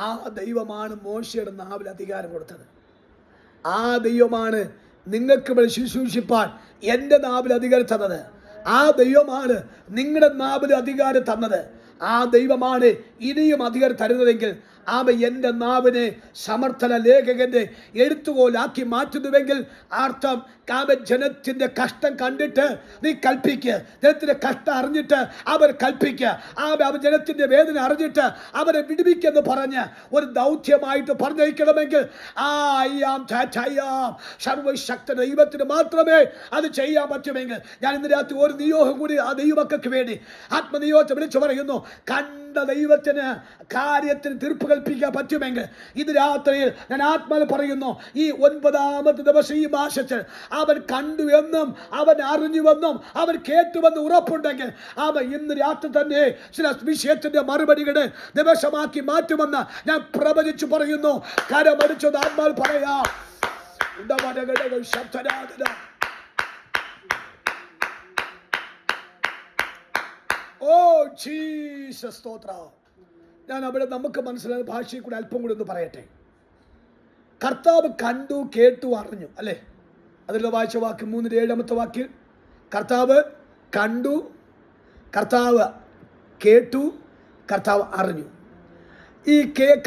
ആ ദൈവമാണ് മോശയുടെ നാവിൽ അധികാരം കൊടുത്തത്. ആ ദൈവമാണ് നിങ്ങൾക്ക് ശുശ്രൂഷിപ്പാൻ എൻ്റെ നാവിൽ അധികാരം തന്നത്. ആ ദൈവമാണ് നിങ്ങളുടെ നാവിൽ അധികാരം തന്നത്. ആ ദൈവമാണ് ഇനിയും അധികാരം തരുന്നതെങ്കിൽ അവൻ എൻ്റെ നാവിനെ സമർത്ഥന ലേഖകന്റെ എഴുത്തുകോലാക്കി മാറ്റുന്നുവെങ്കിൽ അർത്ഥം അവൻ ജനത്തിൻ്റെ കഷ്ടം കണ്ടിട്ട് നീ കൽപ്പിക്കുക, ജനത്തിൻ്റെ കഷ്ടം അറിഞ്ഞിട്ട് അവർ കൽപ്പിക്കുക, അവൻ ജനത്തിൻ്റെ വേദന അറിഞ്ഞിട്ട് അവരെ വിടുവിക്കെന്ന് പറഞ്ഞ് ഒരു ദൗത്യമായിട്ട് പറഞ്ഞയക്കണമെങ്കിൽ സർവശക്ത ദൈവത്തിന് മാത്രമേ അത് ചെയ്യാൻ പറ്റുമെങ്കിൽ ഞാൻ ഇന്ന് രാത്രി ഒരു നിയോഗം കൂടി ആ ദൈവമക്കൾക്ക് വേണ്ടി ആത്മനിയോഗത്തെ വിളിച്ചു പറയുന്നു. ദൈവത്തിന് കാര്യത്തിന് തീർപ്പ് കൽപ്പിക്കാൻ പറ്റുമെങ്കിൽ ഇത് രാത്രിയിൽ ഞാൻ ആത്മാവിൽ പറയുന്നു, ഈ 9ാമത്തെ ദിവസം ഈ മാസത്തിൽ അവൻ കണ്ടു എന്നും അവൻ അറിഞ്ഞുവെന്നും അവൻ കേട്ടുവെന്ന് ഉറപ്പുണ്ടെങ്കിൽ അവൻ ഇന്ന് രാത്രി തന്നെ ചില വിഷയത്തിന്റെ മറുപടികളെ ദിവസമാക്കി മാറ്റുമെന്ന് ഞാൻ പ്രവചിച്ചു പറയുന്നു. കരമടിച്ചത് ആത്മാവിൽ പറയാം. ഓ ജീസസ് സ്തോത്രം. ഞാൻ അവിടെ നമുക്ക് മനസ്സിലായ ഭാഷയിൽ കൂടെ അല്പം കൂടി ഒന്ന് പറയട്ടെ. കർത്താവ് കണ്ടു, കേട്ടു, അറിഞ്ഞു, അല്ലേ? അതിലുള്ള വായിച്ച വാക്ക് 3:7 വാക്യം കർത്താവ് കണ്ടു, കർത്താവ് കേട്ടു, കർത്താവ് അറിഞ്ഞു. ഈ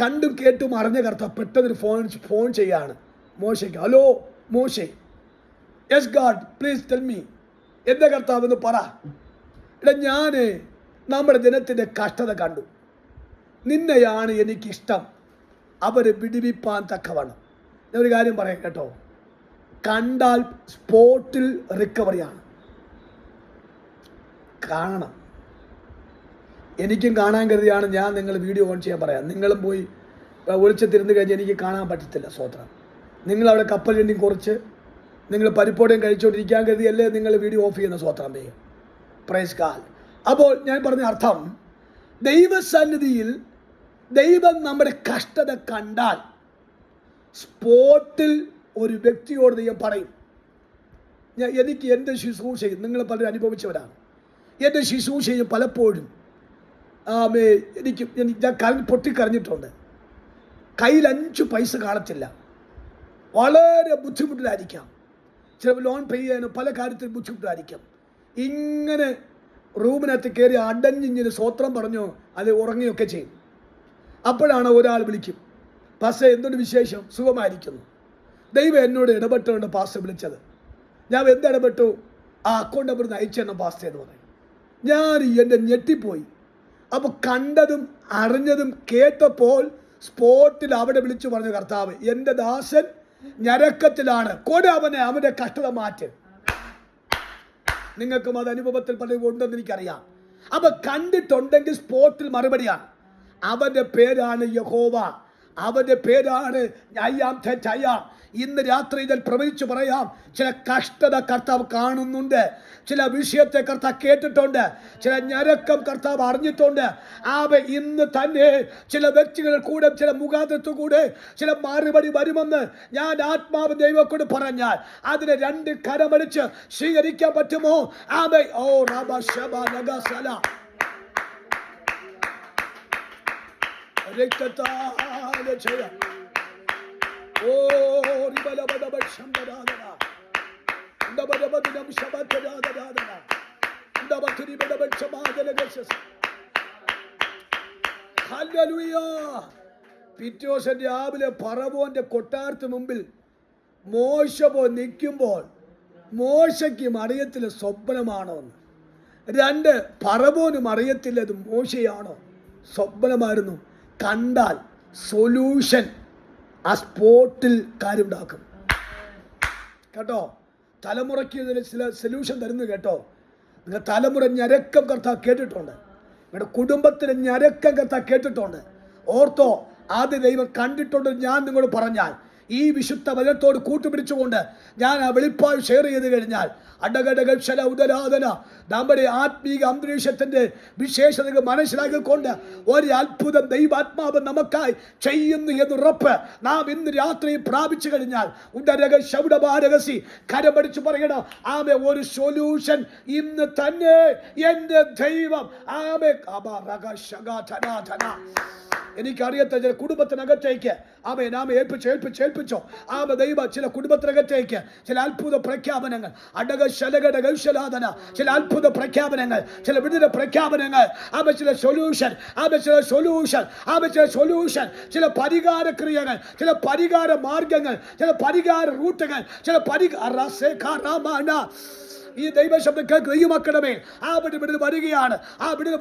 കണ്ടും കേട്ടും അറിഞ്ഞ കർത്താവ് പെട്ടെന്ന് ഫോൺ ചെയ്യാണ് മോശയ്ക്ക്. ഹലോ മോശെ, yes God please tell me. എന്താ കർത്താവ് എന്ന് പറ. ഞാൻ നമ്മുടെ ജനത്തിൻ്റെ കഷ്ടത കണ്ടു, നിന്നെയാണ് എനിക്കിഷ്ടം, അവരെ വിടുവിപ്പാൻ തക്കവണ്ണം. ഞാൻ ഒരു കാര്യം പറയാം കേട്ടോ, കണ്ടാൽ സ്പോട്ടിൽ റിക്കവറിയാണ്. കാണണം. എനിക്കും കാണാൻ കരുതിയാണ് ഞാൻ നിങ്ങൾ വീഡിയോ ഓൺ ചെയ്യാൻ പറയാം. നിങ്ങളും പോയി ഒളിച്ചത്തിരുന്ന് കഴിഞ്ഞ് എനിക്ക് കാണാൻ പറ്റത്തില്ല. സ്വത്രം നിങ്ങളവിടെ കപ്പലിൻ്റെയും കുറച്ച് നിങ്ങൾ പരിപ്പോടെയും കഴിച്ചുകൊണ്ടിരിക്കാൻ കരുതിയല്ലേ നിങ്ങൾ വീഡിയോ ഓഫ് ചെയ്യുന്ന സ്വത്രം ചെയ്യും. Praise God. അപ്പോൾ ഞാൻ പറഞ്ഞ അർത്ഥം, ദൈവസന്നിധിയിൽ ദൈവം നമ്മുടെ കഷ്ടത കണ്ടാൽ സ്പോട്ടിൽ ഒരു വ്യക്തിയോട് ദൈവം പറയും. എനിക്ക് എൻ്റെ ശുശ്രൂഷയും നിങ്ങൾ പലരും അനുഭവിച്ചവരാണ്. എൻ്റെ ശുശ്രൂഷയും പലപ്പോഴും ഞാൻ പൊട്ടിക്കരഞ്ഞിട്ടുണ്ട്. കയ്യിൽ 5 പൈസ കാണത്തില്ല, വളരെ ബുദ്ധിമുട്ടിലായിരിക്കാം, ചിലപ്പോൾ ലോൺ പേ ചെയ്യാനും പല കാര്യത്തിൽ ബുദ്ധിമുട്ടിലായിരിക്കാം. ഇങ്ങനെ റൂമിനകത്ത് കയറി അടഞ്ഞിങ്ങനെ സ്വത്രം പറഞ്ഞു അത് ഉറങ്ങുകയൊക്കെ ചെയ്യും. അപ്പോഴാണ് ഒരാൾ വിളിക്കും, പാസ്റ്റർ എന്തുകൊണ്ട് വിശേഷം? സുഖമായിരിക്കുന്നു. ദൈവം എന്നോട് ഇടപെട്ടുകൊണ്ട് പാസ്റ്റർ വിളിച്ചത്. ഞാൻ എന്തിടപെട്ടു? ആ അക്കൗണ്ട് നമ്പർ അയച്ചെന്ന പാസ്റ്റർ എന്ന് പറയും. ഞാൻ എൻ്റെ ഞെട്ടിപ്പോയി. അപ്പോൾ കണ്ടതും അറിഞ്ഞതും കേട്ടപ്പോൾ സ്പോട്ടിൽ അവിടെ വിളിച്ചു പറഞ്ഞു, കർത്താവ് എൻ്റെ ദാസൻ ഞരക്കത്തിലാണ്, കൂടെ അവൻ്റെ കഷ്ടത മാറ്റ്. നിങ്ങൾക്കും അത് അനുഭവത്തിൽ പലരും ഉണ്ടെന്ന് എനിക്കറിയാം. അപ്പൊ കണ്ടിട്ടുണ്ടെങ്കിൽ സ്പോട്ടിൽ മറുപടിയാണ്. അവന്റെ പേരാണ് യഹോവ, അവന്റെ പേരാണ് ഇന്ന് രാത്രി ഞാൻ പ്രവചിച്ചു പറയാം, ചില കഷ്ടത കർത്താവ് കാണുന്നുണ്ട്, ചില വിഷയത്തെ കർത്താവ് കേട്ടിട്ടുണ്ട്, ചില ഞരക്കം കർത്താവ് അറിഞ്ഞിട്ടുണ്ട്. ഇന്ന് തന്നെ ചില വ്യക്തികൾ കൂടെ ചില മുഖാന്തരത്തു കൂടെ ചില മറുപടി വരുമെന്ന് ഞാൻ ആത്മാവ് ദൈവത്തോട് പറഞ്ഞാൽ അതിനെ 2 കരമടിച്ച് സ്വീകരിക്കാൻ പറ്റുമോ? ഓ റബ ശബ നഗ സല. രക്തത്താൽ ജയം. ഓ റിബലബദബശംബദാദന ഉണ്ടബദബദിനം ശബദദാദന ഉണ്ടബതിരിബദബശമാദലഗസസ്. ഹല്ലേലൂയ. പിറ്റേ ദിവസം രാവിലെ ഫറവോന്റെ കൊട്ടാരത്തിന് മുമ്പിൽ മോശ പോയി നിൽക്കുമ്പോൾ മോശയ്ക്കും അറിയത്തില്ല സ്വപ്നമാണോ എന്ന്. രണ്ട്, ഫറവോനും അറിയത്തില്ല ഇത് മോശയാണോ സ്വപ്നമായിരുന്നു. കണ്ടാൽ സൊല്യൂഷൻ ആ സ്പോട്ടിൽ കാര്യമുണ്ടാക്കും കേട്ടോ. തലമുറയ്ക്ക് ഇതിന് ചില സൊല്യൂഷൻ തരുന്നു കേട്ടോ. നിങ്ങൾ തലമുറ ഞരക്കം കർത്താവ് കേട്ടിട്ടുണ്ട്. നിങ്ങളുടെ കുടുംബത്തിന് ഞരക്കം കർത്താവ് കേട്ടിട്ടുണ്ട്. ഓർത്തോ, ആദ്യ ദൈവം കണ്ടിട്ടുണ്ട്. ഞാൻ നിങ്ങളോട് പറഞ്ഞാൽ ഈ വിശുദ്ധ വചനത്തോട് കൂട്ടുപിടിച്ചുകൊണ്ട് ഞാൻ ആ വെളിപ്പാട് ഷെയർ ചെയ്ത് കഴിഞ്ഞാൽ അടകടകക്ഷല ഉദരാധന നമ്മുടെ ആത്മീക അന്തരീക്ഷത്തിന്റെ വിശേഷതകൾ മനസ്സിലാക്കിക്കൊണ്ട് ഒരു അത്ഭുതം ദൈവാത്മാവ് നമുക്കായി ചെയ്യുന്നു എന്നുറപ്പ് നാം ഇന്ന് രാത്രി പ്രാപിച്ചു കഴിഞ്ഞാൽ ഉടരക ശൗഡഭാരകസി കരമടിച്ചു പറയണം, ആമേ ഒരു സൊല്യൂഷൻ ഇന്ന് തന്നെ എന്റെ ദൈവം ആമേ. എനിക്കറിയത്ത ചില കുടുംബത്തിനകത്തേക്ക് നാം ഏൽപ്പിച്ചോ ദൈവ ചില കുടുംബത്തിനകത്തേക്ക് ചില അത്ഭുത പ്രഖ്യാപനങ്ങൾ ചില അത്ഭുത പ്രഖ്യാപനങ്ങൾ, ചില വിടുതൽ പ്രഖ്യാപനങ്ങൾ, ചില സൊല്യൂഷൻ, ചില പരിഹാര ക്രിയകൾ, ചില പരിഹാര മാർഗങ്ങൾ, ചില പരിഹാര റൂട്ടുകൾ, ചില ഈ ദൈവശബ്ദം കേൾക്കുന്ന ഈ മക്കളുടെ വിടുതൽ വരികയാണ്, വിടുതൽ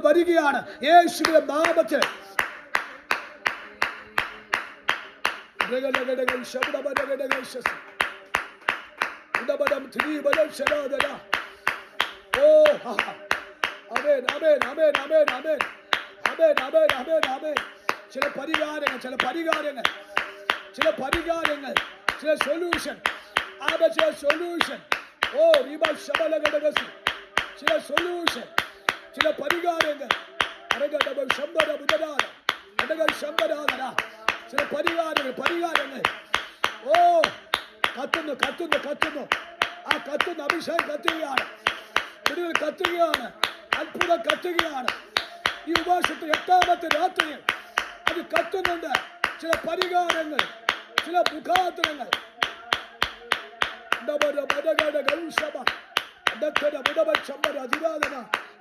വരികയാണ് യേശുവിന്റെ നാമത്തിൽ. ചില പരിഹാരങ്ങൾ, ചില സൊല്യൂഷൻ, ചില സൊല്യൂഷൻ, ചില പരിഹാരങ്ങൾ, ചില പരിഹാരങ്ങൾ. ഓ കത്തുന്നു, ആ കത്തുന്ന അഭിഷേകം കത്തുകയാണ്, വിടുതൽ കത്തുകയാണ്, അത്ഭുതം കത്തുകയാണ്. ഈ ഉപവാസത്തെ 8ാമത്തെ രാത്രിയിൽ അത് കത്തുന്നുണ്ട്. ചില പരിഹാരങ്ങൾ, ചില മുഖാന്തരങ്ങൾ.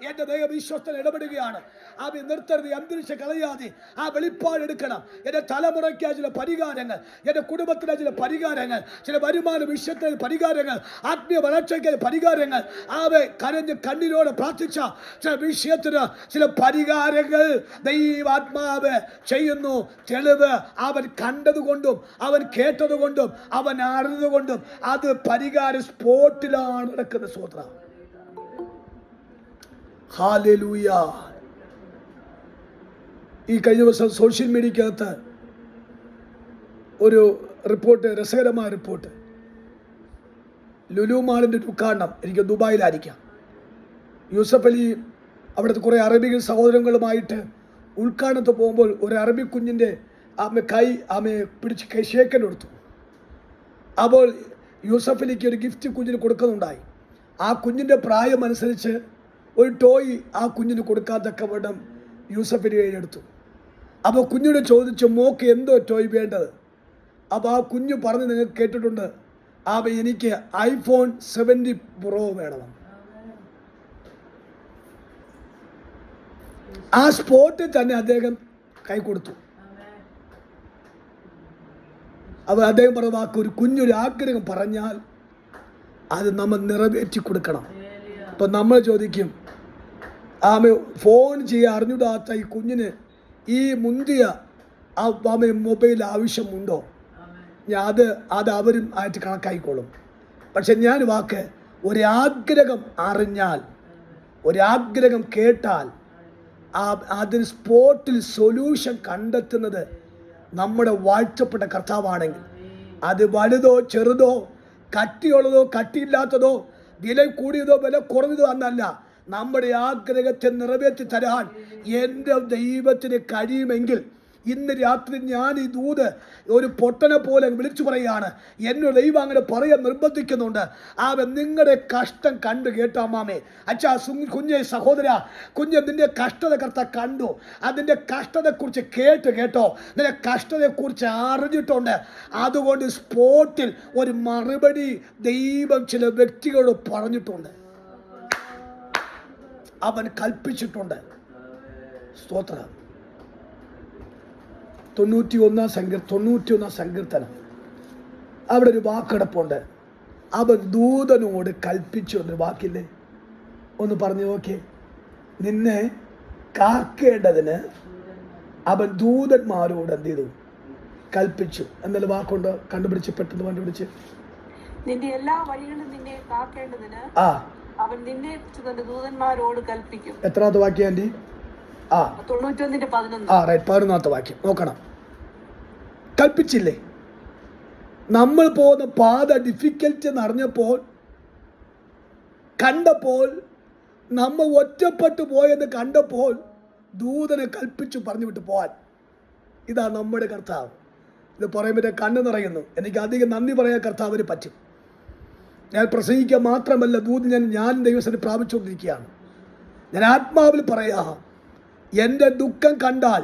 എന്റെ ദൈവവിശ്വസ്തൻ ഇടപെടുകയാണ്. അവൻ നിർത്തരുത്, അന്തരീക്ഷ കളയാതെ ആ വെളിപ്പാട് എടുക്കണം. എന്റെ തലമുറയ്ക്ക് ചില പരിഹാരങ്ങൾ, എന്റെ കുടുംബത്തിന് ചില പരിഹാരങ്ങൾ, ചില വരുമാന വിഷയത്തിൽ പരിഹാരങ്ങൾ, ആത്മീയ വളർച്ചയ്ക്ക് പരിഹാരങ്ങൾ. അവൻ കരഞ്ഞ് കണ്ണിനോട് പ്രാർത്ഥിച്ച ചില വിഷയത്തിന് ചില പരിഹാരങ്ങൾ ദൈവാത്മാവ് ചെയ്യുന്നു. തെളിവ് അവൻ കണ്ടതുകൊണ്ടും അവൻ കേട്ടതുകൊണ്ടും അവൻ അറിഞ്ഞതുകൊണ്ടും അത് പരിഹാര സ്പോട്ടിലാണ് നടക്കുന്ന. സ്തോത്രം. ഹല്ലേലൂയ. ഈ കഴിഞ്ഞ ദിവസം സോഷ്യൽ മീഡിയക്കകത്ത് ഒരു റിപ്പോർട്ട്, രസകരമായ റിപ്പോർട്ട്. ലുലു മാളിൻ്റെ ഉദ്ഘാടനം, എനിക്ക് ദുബായിലായിരിക്കാം. യൂസഫ് അലി അവിടുത്തെ കുറേ അറബി സഹോദരങ്ങളുമായിട്ട് ഉദ്ഘാടനത്തിൽ പോകുമ്പോൾ ഒരു അറബി കുഞ്ഞിൻ്റെ കൈ പിടിച്ച് ഷേക്കൻ കൊടുത്തു. അപ്പോൾ യൂസഫ് അലിക്ക് ഒരു ഗിഫ്റ്റ് കുഞ്ഞിന് കൊടുക്കുന്നുണ്ടായി. ആ കുഞ്ഞിൻ്റെ പ്രായം അനുസരിച്ച് ഒരു ടോയ് ആ കുഞ്ഞിന് കൊടുക്കാൻ തക്കവണ്ണം യൂസഫ് അലി എടുത്തു. അപ്പോൾ കുഞ്ഞിനോട് ചോദിച്ചു, മോക്ക് എന്തോ ടോയ് വേണ്ടത്? അപ്പോൾ ആ കുഞ്ഞ് പറഞ്ഞ് നിങ്ങൾക്ക് കേട്ടിട്ടുണ്ട്, എനിക്ക് iPhone 70 Pro വേണം. ആ സ്പോട്ടിൽ തന്നെ അദ്ദേഹം കൈ കൊടുത്തു. അപ്പോൾ അദ്ദേഹം പറഞ്ഞ വാക്ക്, ഒരു കുഞ്ഞൊരു ആഗ്രഹം പറഞ്ഞാൽ അത് നമ്മൾ നിറവേറ്റി കൊടുക്കണം. അപ്പം നമ്മൾ ചോദിക്കും, ഫോൺ ചെയ്യാൻ അറിഞ്ഞൂടാത്ത ഈ കുഞ്ഞിന് ഈ മുന്തിയ മൊബൈൽ ആവശ്യമുണ്ടോ? അത് അവരും ആയിട്ട് കണക്കായിക്കോളും. പക്ഷെ ഞാൻ വാക്ക്, ഒരാഗ്രഹം അറിഞ്ഞാൽ, ഒരാഗ്രഹം കേട്ടാൽ അതിന് സ്പോട്ടിൽ സൊല്യൂഷൻ കണ്ടെത്തുന്നത് നമ്മുടെ വാഴ്ചപ്പെട്ട കർത്താവാണെങ്കിൽ, അത് വലുതോ ചെറുതോ, കട്ടിയുള്ളതോ കട്ടിയില്ലാത്തതോ, വില കൂടിയതോ വില കുറഞ്ഞതോ എന്നല്ല, നമ്മുടെ ആഗ്രഹത്തെ നിറവേറ്റി തരാൻ എൻ്റെ ദൈവത്തിന് കഴിയുമെങ്കിൽ ഇന്ന് രാത്രി ഞാൻ ഈ ദൂത് ഒരു പൊട്ടനെ പോലെ വിളിച്ചു പറയുകയാണ്. എന്നോട് ദൈവം അങ്ങനെ പറയാൻ നിർബന്ധിക്കുന്നുണ്ട്. അവൻ നിങ്ങളുടെ കഷ്ടം കണ്ടു കേട്ടാമാമേ. അച്ഛാ, കുഞ്ഞെ, സഹോദര, കുഞ്ഞ്, നിന്റെ കഷ്ടത കർത്ത കണ്ടു. അതിൻ്റെ കഷ്ടതയെക്കുറിച്ച് കേട്ടോ. നിന്റെ കഷ്ടതയെക്കുറിച്ച് അറിഞ്ഞിട്ടുണ്ട്. അതുകൊണ്ട് സ്പോട്ടിൽ ഒരു മറുപടി ദൈവം ചില വ്യക്തികളോട് പറഞ്ഞിട്ടുണ്ട്. അവൻ കൽപ്പിച്ചിട്ടുണ്ട്. സ്തോത്രം. 91 സങ്കീർത്തനം, അവിടെ ഒരു വാക്കിടപ്പുണ്ട്. അവൻ ദൂതനോട് കൽപ്പിച്ചു എന്നൊരു വാക്കില്ലേ? ഒന്ന് പറഞ്ഞു നോക്കിയേ. നിന്നെ കാക്കേണ്ടതിന് അവൻ ദൂതന്മാരോട് എന്ത് ചെയ്തു? കൽപ്പിച്ചു എന്നൊരു വാക്കുണ്ട്. പെട്ടെന്ന് കണ്ടുപിടിച്ച്. നിന്റെ എല്ലാ വഴികളും നിന്നെ കാക്കേണ്ടതിന് അവൻ നിന്നെ തന്റെ ദൂതന്മാരോട് കൽപ്പിക്കും. എത്രാമത്തെ വാക്യം ആൻറ്റി? 91:11. റൈറ്റ്, 11ാമത്തെ വാക്യം നോക്കണം. കൽപ്പിച്ചില്ലേ? നമ്മൾ പോകുന്ന പാത ഡിഫിക്കൽറ്റ് എന്നറിഞ്ഞപ്പോൾ, കണ്ടപ്പോൾ, നമ്മൾ ഒറ്റപ്പെട്ടു പോയെന്ന് കണ്ടപ്പോൾ ദൂതനെ കൽപ്പിച്ചു പറഞ്ഞു വിട്ട് പോവാൻ. ഇതാ നമ്മുടെ കർത്താവ്. ഇത് പറയുമ്പോൾ കണ്ണു നിറയുന്നു. എനിക്ക് അധികം നന്ദി പറയാൻ കർത്താവിന് പറ്റും. ഞാൻ പ്രസംഗിക്കുക മാത്രമല്ല, ദൂത് ഞാൻ ദൈവസ്ഥനെ പ്രാപിച്ചുകൊണ്ടിരിക്കുകയാണ്. ഞാൻ ആത്മാവിൽ പറയാം, എൻ്റെ ദുഃഖം കണ്ടാൽ,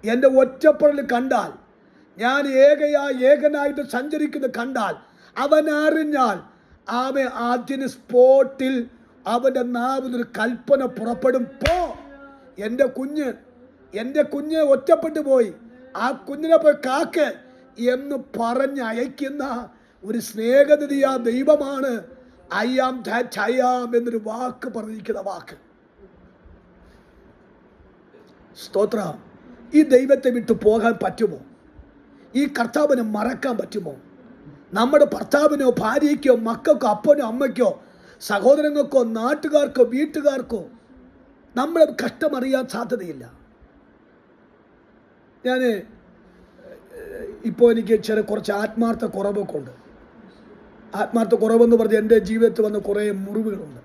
എൻ്റെ ഒറ്റപ്പെടൽ കണ്ടാൽ, ഞാൻ ഏകനായിട്ട് സഞ്ചരിക്കുന്നത് കണ്ടാൽ, അവൻ അറിഞ്ഞാൽ അവൻ ആദ്യ സ്പോട്ടിൽ അവൻ്റെ നാവിലൊരു കൽപ്പന പുറപ്പെടും. പോ, എൻ്റെ കുഞ്ഞ് ഒറ്റപ്പെട്ടു പോയി, ആ കുഞ്ഞിനെ പോയി കാക്ക് എന്ന് പറഞ്ഞയക്കുന്ന ഒരു സ്നേഹനിധിയാ ദൈവമാണ്. I am that I am എന്നൊരു വാക്ക് പറഞ്ഞിരിക്കുന്ന വാക്ക്. സ്തോത്രം. ഈ ദൈവത്തെ വിട്ടു പോകാൻ പറ്റുമോ? ഈ കർത്താവിനെ മറക്കാൻ പറ്റുമോ? നമ്മുടെ ഭർത്താവിനോ ഭാര്യയ്ക്കോ മക്കൾക്കോ അപ്പനോ അമ്മയ്ക്കോ സഹോദരങ്ങൾക്കോ നാട്ടുകാർക്കോ വീട്ടുകാർക്കോ നമ്മളെ കഷ്ടമറിയാൻ സാധ്യതയില്ല. ഞാൻ ഇപ്പോൾ എനിക്ക് കുറച്ച് ആത്മാർത്ഥ കുറവൊക്കെ ഉണ്ട്. ആത്മാർത്ഥ കുറവെന്ന് പറഞ്ഞ് എൻ്റെ ജീവിതത്തിൽ വന്ന കുറേ മുറിവുകളുണ്ട്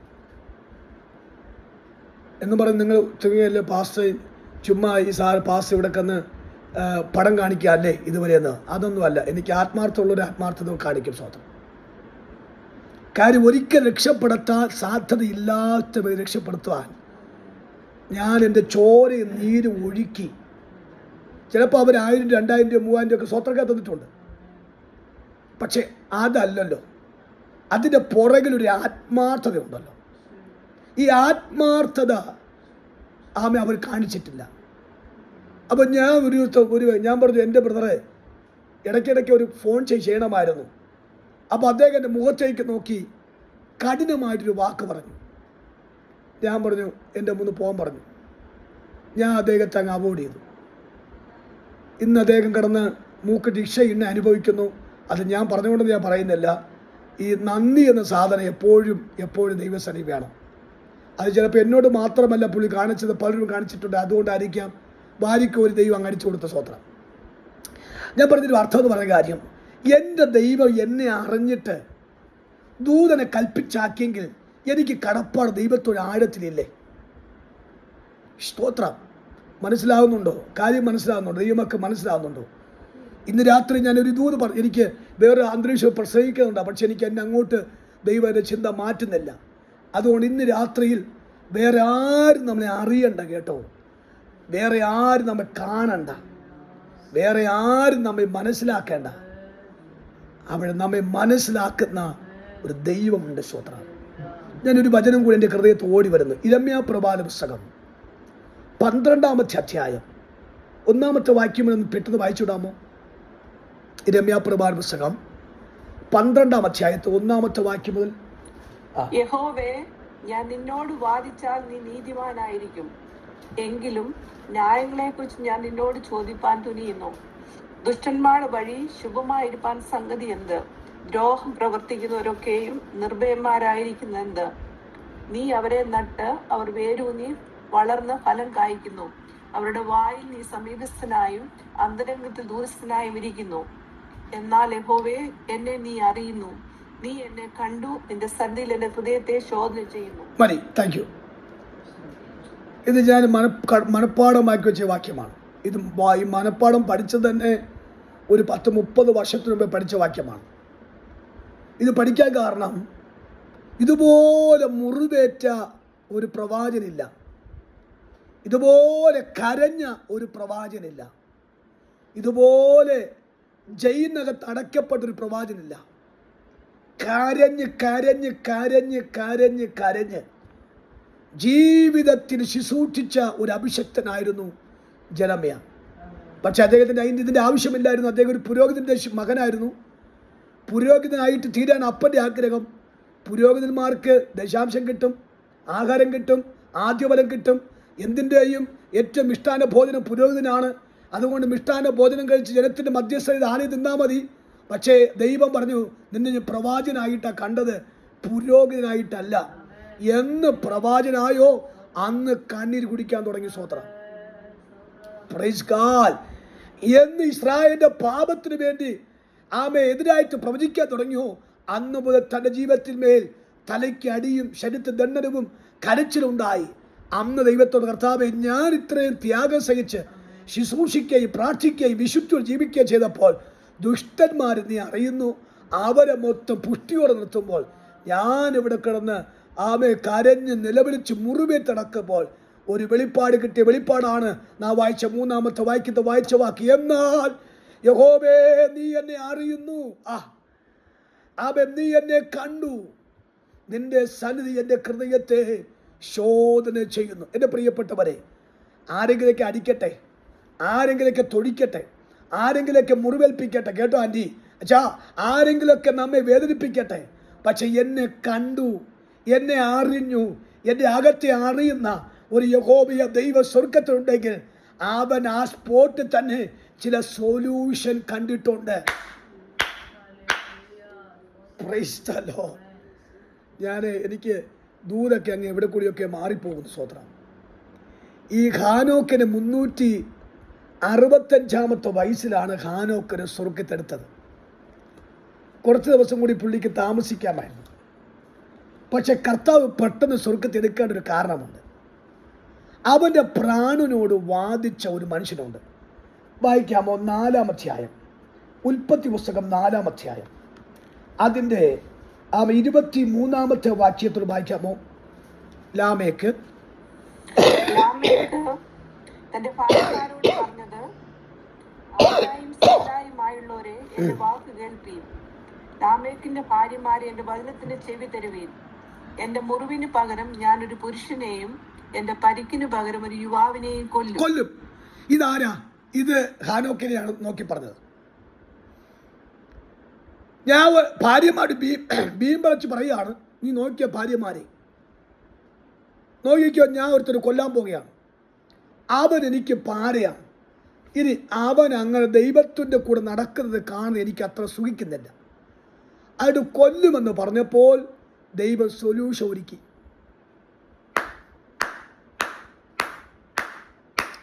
എന്ന് പറഞ്ഞ് നിങ്ങൾ ചെറിയല്ലേ പാസ്റ്റർ ചുമ്മാ ഈ പാസ്റ്റർ ഇവിടെ കന്ന് പടം കാണിക്കുക അല്ലേ ഇതുവരെയെന്ന്. അതൊന്നുമല്ല. എനിക്ക് ആത്മാർത്ഥമുള്ളൊരു ആത്മാർത്ഥത കാണിക്കും. സ്വന്തം കാര്യം ഒരിക്കൽ രക്ഷപ്പെടുത്താൻ സാധ്യതയില്ലാത്തവരെ രക്ഷപ്പെടുത്തുവാൻ ഞാൻ എൻ്റെ ചോരയും നീരും ഒഴുക്കി. ചിലപ്പോൾ അവർ 1000, 2000, 3000 ഒക്കെ സ്വത്രക്കാർ തന്നിട്ടുണ്ട്. പക്ഷെ അതല്ലല്ലോ, അതിൻ്റെ പുറകിലൊരു ആത്മാർത്ഥത ഉണ്ടല്ലോ. ഈ ആത്മാർത്ഥത അവർ കാണിച്ചിട്ടില്ല. അപ്പം ഞാൻ പറഞ്ഞു, എൻ്റെ ബ്രദറെ ഇടയ്ക്കിടയ്ക്ക് ഒരു ഫോൺ ചെയ്യണമായിരുന്നു. അപ്പോൾ അദ്ദേഹം എൻ്റെ മുഖത്തേക്ക് നോക്കി കഠിനമായിട്ടൊരു വാക്ക് പറഞ്ഞു. ഞാൻ പറഞ്ഞു എൻ്റെ മുന്ന് പോകാൻ പറഞ്ഞു. ഞാൻ അദ്ദേഹത്തെ അങ്ങ് അവോയ്ഡ് ചെയ്തു. ഇന്ന് അദ്ദേഹം കിടന്ന് മൂക്ക് ശിക്ഷ ഇന്ന് അനുഭവിക്കുന്നു. അത് ഞാൻ പറഞ്ഞുകൊണ്ടെന്ന് ഞാൻ പറയുന്നില്ല. ഈ നന്ദി എന്ന സാധനം എപ്പോഴും ദൈവസന്നിധി വേണം. അത് ചിലപ്പോൾ എന്നോട് മാത്രമല്ല പുള്ളി കാണിച്ചത്, പലരും കാണിച്ചിട്ടുണ്ട്. അതുകൊണ്ടായിരിക്കാം ഭാര്യയ്ക്ക് ഒരു ദൈവം അടിച്ചു കൊടുത്ത സ്വത്രം. ഞാൻ പറഞ്ഞൊരു അർത്ഥം എന്ന് പറഞ്ഞ കാര്യം, എൻ്റെ ദൈവം എന്നെ അറിഞ്ഞിട്ട് ദൂതനെ കൽപ്പിച്ചാക്കിയെങ്കിൽ എനിക്ക് കടപ്പാട് ദൈവത്തോട് ആഴത്തിലില്ലേ? സ്തോത്രം. മനസ്സിലാവുന്നുണ്ടോ? കാര്യം മനസ്സിലാവുന്നുണ്ടോ? ദൈവമൊക്കെ മനസ്സിലാവുന്നുണ്ടോ? ഇന്ന് രാത്രി ഞാനൊരു ദൂത് പറഞ്ഞു. എനിക്ക് വേറെ അന്തരീക്ഷം പ്രസംഗിക്കുന്നുണ്ട്. പക്ഷെ എനിക്ക് എന്നെ അങ്ങോട്ട് ദൈവത്തിൻ്റെ ചിന്ത മാറ്റുന്നില്ല. അതുകൊണ്ട് ഇന്ന് രാത്രിയിൽ വേറെ ആരും നമ്മളെ അറിയണ്ട കേട്ടോ. വേറെ ആരും നമ്മെ കാണണ്ട. വേറെ ആരും നമ്മെ മനസ്സിലാക്കേണ്ട. അവിടെ നമ്മെ മനസ്സിലാക്കുന്ന ഒരു ദൈവമുണ്ട്. സ്വത്രം. ഞാനൊരു വചനം കൂടി എൻ്റെ ഹൃദയത്തിൽ ഓടി വരുന്നു. ഇരമ്യാ പ്രവാചക പുസ്തകം 12-ാമത്തെ അധ്യായം 1-ാമത്തെ വാക്യം പെട്ടെന്ന് വായിച്ചുവിടാമോ? ഇരമ്യാ പ്രവാചക പുസ്തകം 12-ാം അധ്യായത്തിൽ 1-ാമത്തെ വാക്യം മുതൽ. യഹോവേ, ഞാൻ നിന്നോട് വാദിച്ചാൽ നീ നീതിമാനായിരിക്കും. എങ്കിലും ന്യായങ്ങളെക്കുറിച്ച് ഞാൻ നിന്നോട് ചോദിപ്പാൻ തുനിയുന്നു. ദുഷ്ടന്മാരുടെ വഴി ശുഭമായിരിക്കാൻ സംഗതി എന്ത്? ദ്രോഹം പ്രവർത്തിക്കുന്നവരൊക്കെയും നിർഭയന്മാരായിരിക്കുന്നെന്ത്? നീ അവരെ നട്ട് അവർ വേരൂന്നി വളർന്ന് ഫലം കായ്ക്കുന്നു. അവരുടെ വായിൽ നീ സമീപസ്ഥനായും അന്തരംഗത്തിൽ ദൂരസ്ഥനായും ഇരിക്കുന്നു. എന്നാൽ യഹോവേ, എന്നെ നീ അറിയുന്നു. നീ എന്നെ കണ്ടു. നിന്റെ സന്ധിയിൽ എന്റെ ഹൃദയത്തെ ശോധന ചെയ്യുന്നു. മതി, താങ്ക് യു. ഇത് ഞാൻ മനഃപ്പാടമാക്കി വെച്ച വാക്യമാണ്. ഇത് ഈ മനപ്പാടം പഠിച്ചത് തന്നെ ഒരു 10-30 വർഷത്തിന് മുമ്പേ പഠിച്ച വാക്യമാണ്. ഇത് പഠിക്കാൻ കാരണം ഇതുപോലെ മുറിവേറ്റ ഒരു പ്രവാചനില്ല, ഇതുപോലെ കരഞ്ഞ ഒരു പ്രവാചനില്ല, ഇതുപോലെ ജയിലിനകത്ത് അടയ്ക്കപ്പെട്ടൊരു പ്രവാചനില്ല. കരഞ്ഞ് കരഞ്ഞ് കരഞ്ഞ് കരഞ്ഞ് കരഞ്ഞ് ജീവിതത്തിന് ശുശ്രൂഷിച്ച ഒരു അഭിഷക്തനായിരുന്നു ജെറമ്യ. പക്ഷെ അദ്ദേഹത്തിന് ഇതിൻ്റെ ആവശ്യമില്ലായിരുന്നു. അദ്ദേഹം ഒരു പുരോഹിതൻ്റെ മകനായിരുന്നു. പുരോഹിതനായിട്ട് തീരാൻ അപ്പൻ്റെ ആഗ്രഹം. പുരോഹിതന്മാർക്ക് ദശാംശം കിട്ടും, ആഹാരം കിട്ടും, ആദ്യഫലം കിട്ടും. എന്തിൻ്റെയും ഏറ്റവും മിഷ്ടാന ഭോജനം പുരോഹിതനാണ്. അതുകൊണ്ട് മിഷ്ടാന ഭോജനം കഴിച്ച് ജനത്തിൻ്റെ മധ്യസ്ഥത ആദ്യം തിന്നാൽ മതി. പക്ഷേ ദൈവം പറഞ്ഞു, നിന്നെ ഞാൻ പ്രവാചനായിട്ടാണ് കണ്ടത്, പുരോഹിതനായിട്ടല്ല. എന്ന് പ്രവാചനായോ അന്ന് കണ്ണീര് കുടിക്കാൻ തുടങ്ങി. സ്തോത്രം, പ്രൈസ് ഗോഡ്. എന്ന് ഇസ്രായേലിന്റെ പാപത്തിന് വേണ്ടി എതിരായിട്ട് പ്രവചിക്കാൻ തുടങ്ങിയോ അന്ന് മുതൽ തൻ്റെ ജീവിതത്തിന്മേൽ തലയ്ക്ക് അടിയും ശരീരത്തിൽ ദണ്ഡനവും കരച്ചിലുണ്ടായി. അന്ന് ദൈവത്തോട്, കർത്താവേ, ഞാൻ ഇത്രയും ത്യാഗം സഹിച്ച് ശുശ്രൂഷിക്കുകയും പ്രാർത്ഥിക്കുകയും വിശുദ്ധിയോടെ ജീവിക്കുകയും ചെയ്തപ്പോൾ ദുഷ്ടന്മാർ നീ അറിയുന്നു, അവരെ മൊത്തം പുഷ്ടിയോടെ നിർത്തുമ്പോൾ ഞാനിവിടെ കിടന്ന് കരഞ്ഞ് നിലവിളിച്ച് മുറിവേറ്റടക്കുമ്പോൾ ഒരു വെളിപ്പാട് കിട്ടിയ വെളിപ്പാടാണ് നാം വായിച്ച മൂന്നാമത്തെ വായിച്ച വാക്ക്. എന്നാൽ യഹോവേ, നീ എന്നെ അറിയുന്നു, നീ എന്നെ കണ്ടു, നിന്റെ സന്നിധി എൻ്റെ ഹൃദയത്തെ ശോധന ചെയ്യുന്നു. എൻ്റെ പ്രിയപ്പെട്ടവരെ, ആരെങ്കിലേക്ക് അടിക്കട്ടെ, ആരെങ്കിലേക്ക് തൊടിക്കട്ടെ, ആരെങ്കിലേക്ക് മുറിവേൽപ്പിക്കട്ടെ, കേട്ടോ ആൻറ്റി അച്ഛാ, ആരെങ്കിലൊക്കെ നമ്മെ വേദനിപ്പിക്കട്ടെ, പക്ഷെ എന്നെ കണ്ടു, എന്നെ അറിഞ്ഞു, എൻ്റെ അകത്തെ അറിയുന്ന ഒരു യഹോവയ ദൈവ സ്വർഗത്തിലുണ്ടെങ്കിൽ അവൻ ആ സ്പോട്ടിൽ തന്നെ ചില സൊല്യൂഷൻ കണ്ടിട്ടുണ്ട്. Praise the Lord. എനിക്ക് ദൂരൊക്കെ അങ്ങ് എവിടെ കൂടിയൊക്കെ മാറിപ്പോകുന്നു. സ്വത്രം, ഈ ഹാനോക്കിന് 365 വയസ്സിലാണ് ഹാനോക്കിന് സ്വർഗത്തെടുത്തത്. കുറച്ച് ദിവസം കൂടി പുള്ളിക്ക് താമസിക്കാമായിരുന്നു. പക്ഷെ കർത്താവ് പെട്ടെന്ന് സ്വർഗത്തെടുക്കേണ്ട ഒരു കാരണമുണ്ട്. അവൻ്റെ പ്രാണനോട് വാദിച്ച ഒരു മനുഷ്യനുണ്ട്. വായിക്കാമോ? 4-ാം അധ്യായം, ഉൽപ്പത്തി പുസ്തകം 4-ാം അധ്യായം, അതിൻ്റെ 23-ാമത്തെ വാക്യത്തിൽ വായിക്കാമോ? ലാമേക്ക് തന്റെ ഭാര്യമാരോട് പറഞ്ഞത്, ആദായും സീലായുമായുള്ളവരെ എന്റെ വാക്ക് കേൾപ്പീൻ. ലാമേക്കിന്റെ ഭാര്യമാരെ എന്റെ വചനത്തിന് ചെവി തരുവീൻ. എന്റെ മുറിവിന് പകരം ഞാനൊരു പുരുഷനെയും എന്റെ പരിക്കിന് പകരം ഒരു യുവാവിനെയും കൊല്ലും. ഇതാരാ? ഇത് ഹാനോക്കിനെയാണ് നോക്കി പറഞ്ഞത്. ഞാൻ ഭാര്യമാർ ബീമ്പളച്ച് പറയുകയാണ്, നീ നോക്കിയ ഭാര്യമാരെ നോക്കിക്കോ, ഞാൻ ഒരുത്തര് കൊല്ലാൻ പോവുകയാണ്, അവൻ എനിക്ക് പാരയാണ്. ഇനി അവൻ അങ്ങനെ ദൈവത്തിൻ്റെ കൂടെ നടക്കുന്നത് കാണുന്നത് എനിക്ക് അത്ര സുഖിക്കുന്നില്ല, അത് കൊല്ലുമെന്ന് പറഞ്ഞപ്പോൾ ദൈവം സൊല്യൂഷൻ ഒരുക്കി.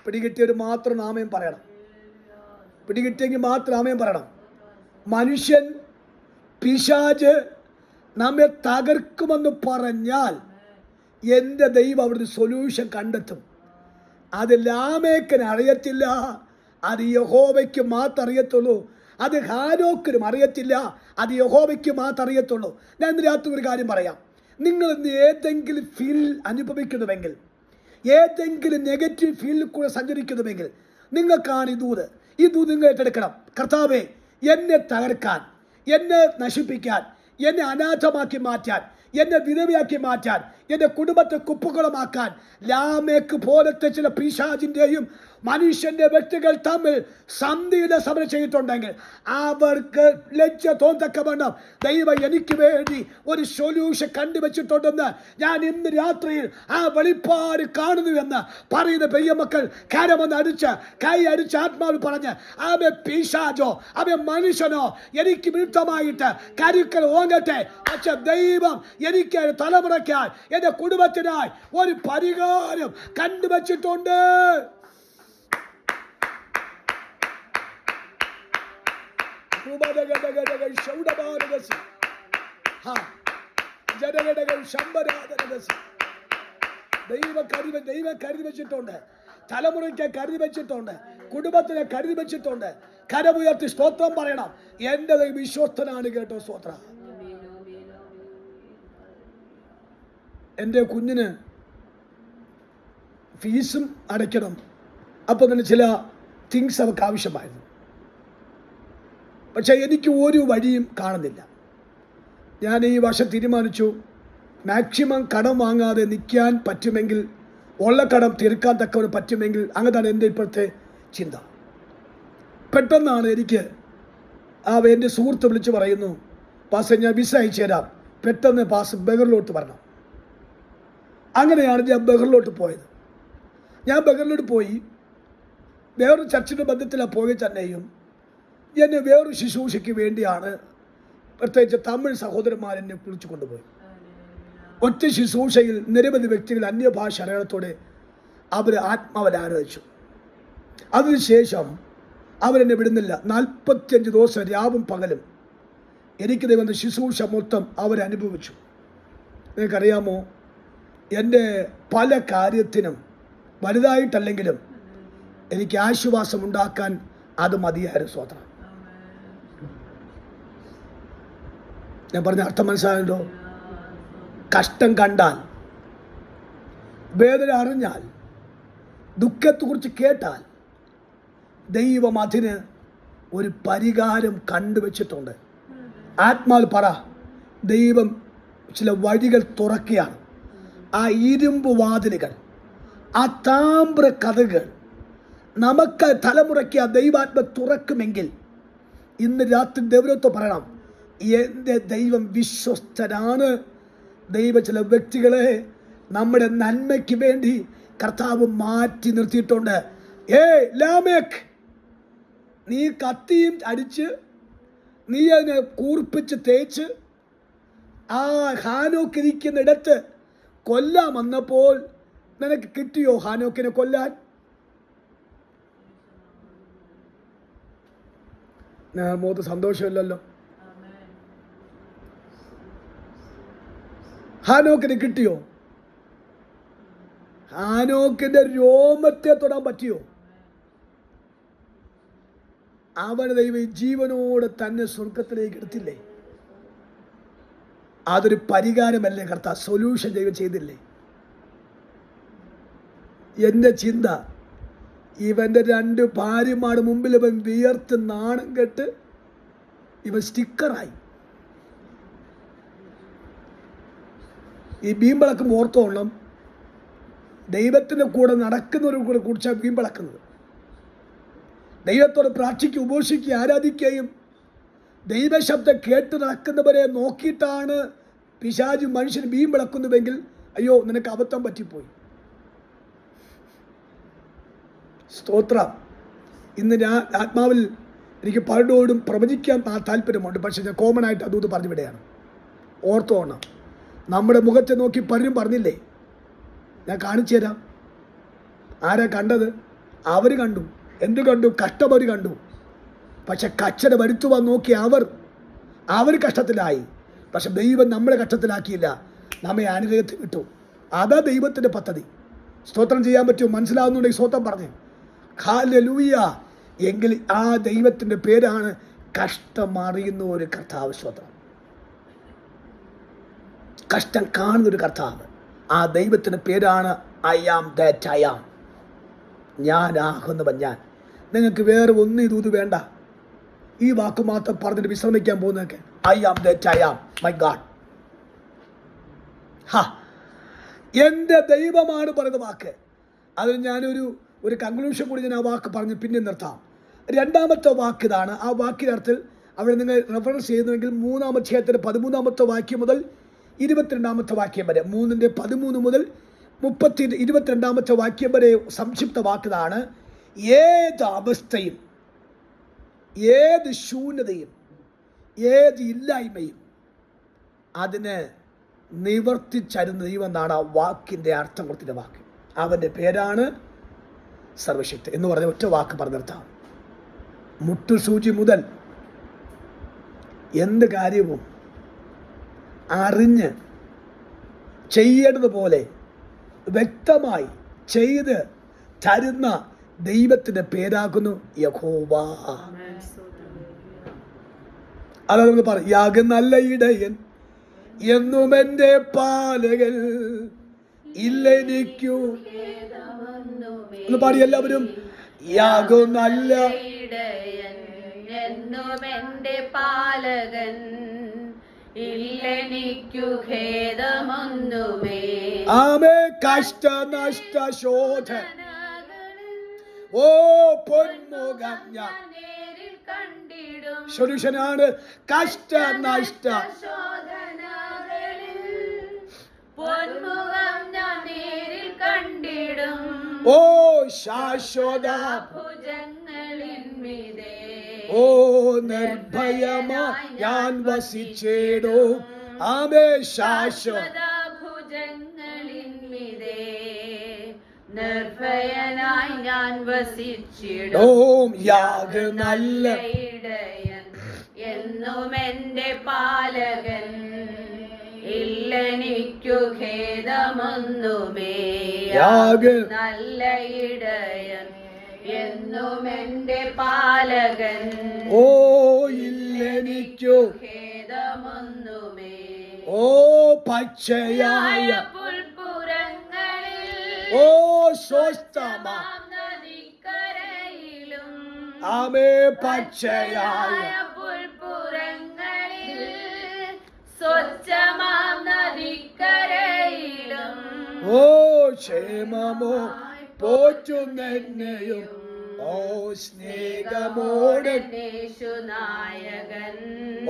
പിടികിട്ടിയവർ മാത്രം ആമേൻ പറയണം. പിടികിട്ടിയെങ്കിൽ മാത്രം ആമേൻ പറയണം. മനുഷ്യൻ, പിശാച് നമ്മെ തകർക്കുമെന്ന് പറഞ്ഞാൽ എൻ്റെ ദൈവം അവിടുന്ന് സൊല്യൂഷൻ കണ്ടെത്തും. അത് ലാമേക്കിന് അറിയത്തില്ല, അത് യഹോവയ്ക്ക് മാത്രം അറിയത്തുള്ളൂ. അത് ഹാനോക്കിനും അറിയത്തില്ല, അത് യഹോവയ്ക്ക് മാത്രം അറിയത്തുള്ളൂ. ഞാൻ ഇന്ന് രാത്രി ഒരു കാര്യം പറയാം. നിങ്ങൾ ഇന്ന് ഏതെങ്കിലും ഫീൽ അനുഭവിക്കുന്നുവെങ്കിൽ, ഏതെങ്കിലും നെഗറ്റീവ് ഫീൽഡിൽ കൂടെ സഞ്ചരിക്കുന്നുവെങ്കിൽ നിങ്ങൾക്കാണ് ഈ ദൂത് നിങ്ങൾ ഏറ്റെടുക്കണം. കർത്താവേ, എന്നെ തകർക്കാൻ, എന്നെ നശിപ്പിക്കാൻ, എന്നെ അനാഥമാക്കി മാറ്റാൻ, എന്നെ വിധവയാക്കി മാറ്റാൻ, എൻ്റെ കുടുംബത്തെ കുപ്പുകുളമാക്കാൻ ലാമേക്ക് പോലത്തെ ചില പിശാചിൻ്റെയും മനുഷ്യൻ്റെ വ്യക്തികൾ തമ്മിൽ സന്ധിയുടെ സമരം ചെയ്തിട്ടുണ്ടെങ്കിൽ അവർക്ക് ലജ്ജ തോന്നത്തക്കവണ്ണം ദൈവം എനിക്ക് വേണ്ടി ഒരു സൊല്യൂഷൻ കണ്ടുവച്ചിട്ടുണ്ടെന്ന് ഞാൻ ഇന്ന് രാത്രിയിൽ ആ വെളിപ്പാട് കാണുന്നുവെന്ന് പറയുന്ന പെയ്യമക്കൾ കരമൊന്ന് അടിച്ച് കൈ അടിച്ച് ആത്മാവിൽ പറഞ്ഞ്, അവൻ പിശാചോ അവൻ മനുഷ്യനോ എനിക്ക് വിരുദ്ധമായിട്ട് കരുക്കൾ ഓങ്ങട്ടെ, പക്ഷെ ദൈവം എനിക്ക് തലമുറയ്ക്കായി എൻ്റെ കുടുംബത്തിനായി ഒരു പരിഹാരം കണ്ടുവച്ചിട്ടുണ്ട്. ദൈവം കരുതി വെച്ചിട്ടുണ്ട്, തലമുറയ്ക്ക് കരുതി വെച്ചിട്ടുണ്ട്. കുടുംബത്തിനെ കരുതി വെച്ചിട്ടുണ്ട്. കരമുയർത്തി സ്തോത്രം പറയണം. എൻ്റെ ദൈവം വിശ്വസ്തനാണ് കേട്ടോ. സ്തോത്രം. എൻ്റെ കുഞ്ഞിന് ഫീസും അടയ്ക്കണം. അപ്പോൾ തന്നെ ചില തിങ്സ് അവർക്ക് ആവശ്യമായിരുന്നു. പക്ഷേ എനിക്ക് ഒരു വഴിയും കാണുന്നില്ല. ഞാൻ ഈ വർഷം തീരുമാനിച്ചു, മാക്സിമം കടം വാങ്ങാതെ നിൽക്കാൻ പറ്റുമെങ്കിൽ, ഉള്ള കടം തീർക്കാൻ തക്കവന് പറ്റുമെങ്കിൽ, അങ്ങനെയാണ് എൻ്റെ ഇപ്പോഴത്തെ ചിന്ത. പെട്ടെന്നാണ് എനിക്ക് എൻ്റെ സുഹൃത്ത് വിളിച്ച് പറയുന്നു, പാസ് ഞാൻ വിസ അയച്ചു തരാം, പെട്ടെന്ന് പാസ് ബഹറിലോട്ട് വരണം. അങ്ങനെയാണ് ഞാൻ ബഹറിലോട്ട് പോയത്. ഞാൻ ബഹറിലോട്ട് പോയി വേറൊരു ചർച്ചിൻ്റെ ബന്ധത്തിലാണ് പോയി തന്നെയും എന്നെ വേറൊരു ശുശ്രൂഷയ്ക്ക് വേണ്ടിയാണ്, പ്രത്യേകിച്ച് തമിഴ് സഹോദരന്മാരെന്നെ വിളിച്ചു കൊണ്ടുപോയി. ഒറ്റ ശുശ്രൂഷയിൽ നിരവധി വ്യക്തികൾ അന്യഭാഷ അറിയണത്തോടെ അവർ ആത്മാവിൽ ആരാധിച്ചു. അതിനുശേഷം അവരെന്നെ വിടുന്നില്ല. 45 ദിവസം രാവും പകലും എനിക്ക് ദൈവം ശുശ്രൂഷ മൊത്തം അവരനുഭവിച്ചു. നിങ്ങൾക്കറിയാമോ, എൻ്റെ പല കാര്യത്തിനും വലുതായിട്ടല്ലെങ്കിലും എനിക്ക് ആശ്വാസം ഉണ്ടാക്കാൻ അത് മതിയായിരുന്നു. സ്വതന്ത്രം. ഞാൻ പറഞ്ഞ അർത്ഥം മനസ്സിലായല്ലോ. കഷ്ടം കണ്ടാൽ, വേദന അറിഞ്ഞാൽ, ദുഃഖത്തെക്കുറിച്ച് കേട്ടാൽ ദൈവം അതിന് ഒരു പരിഹാരം കണ്ടുവച്ചിട്ടുണ്ട്. ആത്മാവിൽ പറ, ദൈവം ചില വഴികൾ തുറക്കുകയാണ്. ആ ഇരുമ്പ് വാതിലുകൾ, ആ താമ്ര കഥകൾ നമുക്ക് തലമുറയ്ക്ക് ആ ദൈവാത്മ തുറക്കുമെങ്കിൽ ഇന്ന് രാത്രി ദൈവത്തെ പറയണം, എൻ്റെ ദൈവം വിശ്വസ്തനാണ്. ദൈവ ചില വ്യക്തികളെ നമ്മുടെ നന്മയ്ക്ക് വേണ്ടി കർത്താവ് മാറ്റി നിർത്തിയിട്ടുണ്ട്. ലാമേക്ക്, നീ കത്തിയും അടിച്ച് നീ അതിനെ കൂർപ്പിച്ച് തേച്ച് ആ ഹാനോക്ക് ഇരിക്കുന്നിടത്ത് കൊല്ലാൻ വന്നപ്പോൾ നിനക്ക് കിട്ടിയോ ഹാനോക്കിനെ കൊല്ലാൻ? മുഖത്ത് സന്തോഷമില്ലല്ലോ. ഹാനോക്കിന് കിട്ടിയോ? ഹാനോക്കിന്റെ രോമത്തെ തൊടാൻ പറ്റിയോ? അവന് ദൈവം ജീവനോട് തന്നെ സ്വർഗത്തിലേക്ക് എടുത്തില്ലേ? അതൊരു പരിഹാരമല്ലേ കർത്താവ്? സൊല്യൂഷൻ ദൈവം ചെയ്തില്ലേ? എൻ്റെ ചിന്ത, ഇവൻ്റെ 2 ഭാര്യമാരുടെ മുമ്പിൽ ഇവൻ വിയർത്ത് നാണം കെട്ട് ഇവൻ സ്റ്റിക്കറായി. ഈ വീമ്പിളക്കം ഓർത്തോളം, ദൈവത്തിൻ്റെ കൂടെ നടക്കുന്നവരെ കൂടെ കുറിച്ചാണ് വീമ്പിളക്കുന്നത്. ദൈവത്തോട് പ്രാർത്ഥിക്കുക, ഉപേക്ഷിക്കുക, ആരാധിക്കുകയും ദൈവശബ്ദം കേട്ട് നടക്കുന്നവരെ നോക്കിയിട്ടാണ് പിശാച് മനുഷ്യന് വീമ്പിളക്കുന്നുവെങ്കിൽ അയ്യോ നിനക്ക് അബദ്ധം പറ്റിപ്പോയി. സ്തോത്രം. ഇന്ന് ഞാൻ ആത്മാവിൽ എനിക്ക് പലരോടും പ്രവചിക്കാൻ താല്പര്യമുണ്ട്. പക്ഷെ ഞാൻ കോമൺ ആയിട്ട് അതും പറഞ്ഞു വിടുകയാണ്. ഓർത്തോണം, നമ്മുടെ മുഖത്തെ നോക്കി പലരും പറഞ്ഞില്ലേ, ഞാൻ കാണിച്ചു തരാം. ആരാ കണ്ടത്? അവർ കണ്ടു. എന്ത് കണ്ടു? കഷ്ടം അവർ കണ്ടു. പക്ഷെ കച്ചട വരുത്തുവാൻ നോക്കി അവർ കഷ്ടത്തിലായി. പക്ഷെ ദൈവം നമ്മളെ കഷ്ടത്തിലാക്കിയില്ല, നമ്മെ അനുഗ്രഹത്തിൽ വിട്ടു. അതാ ദൈവത്തിൻ്റെ പദ്ധതി. സ്തോത്രം ചെയ്യാൻ പറ്റുമോ? മനസ്സിലാവുന്നുണ്ടെങ്കിൽ സ്തോത്രം പറഞ്ഞു. ഹല്ലേലൂയ. എങ്കിൽ ആ ദൈവത്തിൻ്റെ പേരാണ് കഷ്ടമറിയുന്ന ഒരു കർത്താവ്. സ്തോത്രം. കഷ്ടം കാണുന്നൊരു കർത്താവ്. ആ ദൈവത്തിൻ്റെ പേരാണ് I am that I am. ഞാനാകുന്നവൻ ഞാൻ. നിങ്ങൾക്ക് വേറെ ഒന്നും ഇത് വേണ്ട. ഈ വാക്ക് മാത്രം പറഞ്ഞിട്ട് വിശ്രമിക്കാൻ പോകുന്നതൊക്കെ I am that I am my God. എൻ്റെ ദൈവമാണ് പറയുന്ന വാക്ക്. അതിന് ഞാനൊരു കൺക്ലൂഷൻ കൂടി ഞാൻ ആ വാക്ക് പറഞ്ഞ് പിന്നെ നിർത്താം. 2ാമത്തെ വാക്ക് ഇതാണ്. ആ വാക്കിനർത്ഥത്തിൽ അവിടെ നിങ്ങൾ റെഫറൻസ് ചെയ്യുന്നുവെങ്കിൽ 3-ാം അധ്യായത്തിൻ്റെ 13-ാമത്തെ വാക്യം മുതൽ 22-ാമത്തെ വാക്യം വരെ, 3-13 മുതൽ 22-ാമത്തെ വാക്യം വരെ സംക്ഷിപ്ത വാക്കിതാണ്. ഏത് അവസ്ഥയും, ഏത് ശൂന്യതയും, ഏത് ഇല്ലായ്മയും അതിന് നിവർത്തിച്ചരുന്ന ദൈവം എന്നാണ് ആ വാക്കിൻ്റെ അർത്ഥം കൊടുത്തിൻ്റെ വാക്ക്. അവൻ്റെ പേരാണ് സർവശക്തി എന്ന് പറഞ്ഞ ഒറ്റ വാക്ക് പറഞ്ഞു നിർത്താം. മുട്ടുസൂചി മുതൽ എന്ത് കാര്യവും അറിഞ്ഞ് ചെയ്യേണ്ടതുപോലെ വ്യക്തമായി ചെയ്ത് തരുന്ന ദൈവത്തിന്റെ പേരാകുന്നു യഹോവ. അതാ നമ്മൾ പറയും, യാഗ് നല്ല ഇടയൻ എന്നും എൻ്റെ പാലകൻ ഇല്ലെനിക്കു. ഒന്ന് പാടി എല്ലാവരും. യാഗു നല്ല ഇടയൻ എന്നും എൻ്റെ പാലകൻ ഇല്ലെനിക്കു ഖേദമൊന്നുമേ. ആമേ. കഷ്ട നഷ്ട ശോധന ഓ പൊന്മുഖം ഞാൻ നേരിൽ കണ്ടിടും. സൊല്യൂഷനാണ് കഷ്ട നഷ്ട ശോധനകളിൽ പൊന്മുഖം ഞാൻ നേരിൽ കണ്ടിടും. ഓ ശാശ്വത ഭുജങ്ങളിന്മീതെ ഓ നിർഭയമായി ഞാൻ വസിച്ചിടും. ആമേ. ശാശ്വത ഭുജങ്ങളിന്മീതെ നിർഭയനായി ഞാൻ വസിച്ചിടും. ഓം. യാഗ് നല്ല ഇടയൻ എന്നും എൻ്റെ പാലകൻ ഇല്ലെനിക്കു ഖേദമൊന്നുമേ. യാഗ് നല്ല ഇടയൻ എന്നും എൻ്റെ പാലകൻ ഓ ഇല്ലെനിക്കു ഖേദമൊന്നുമേ. ഓ പച്ചയായ പുൽപ്പുറങ്ങളിൽ ഓ സ്വസ്ഥമാ നദിക്കരയിലും ആമേ. പച്ചയായ പുൽപ്പുറങ്ങളിൽ സ്വച്ഛമാം നദിക്കരയിലും ഓ ക്ഷേമമോ പോറ്റുന്നെന്നെയും ഓ സ്നേഹമോടെ യേശുനായകൻ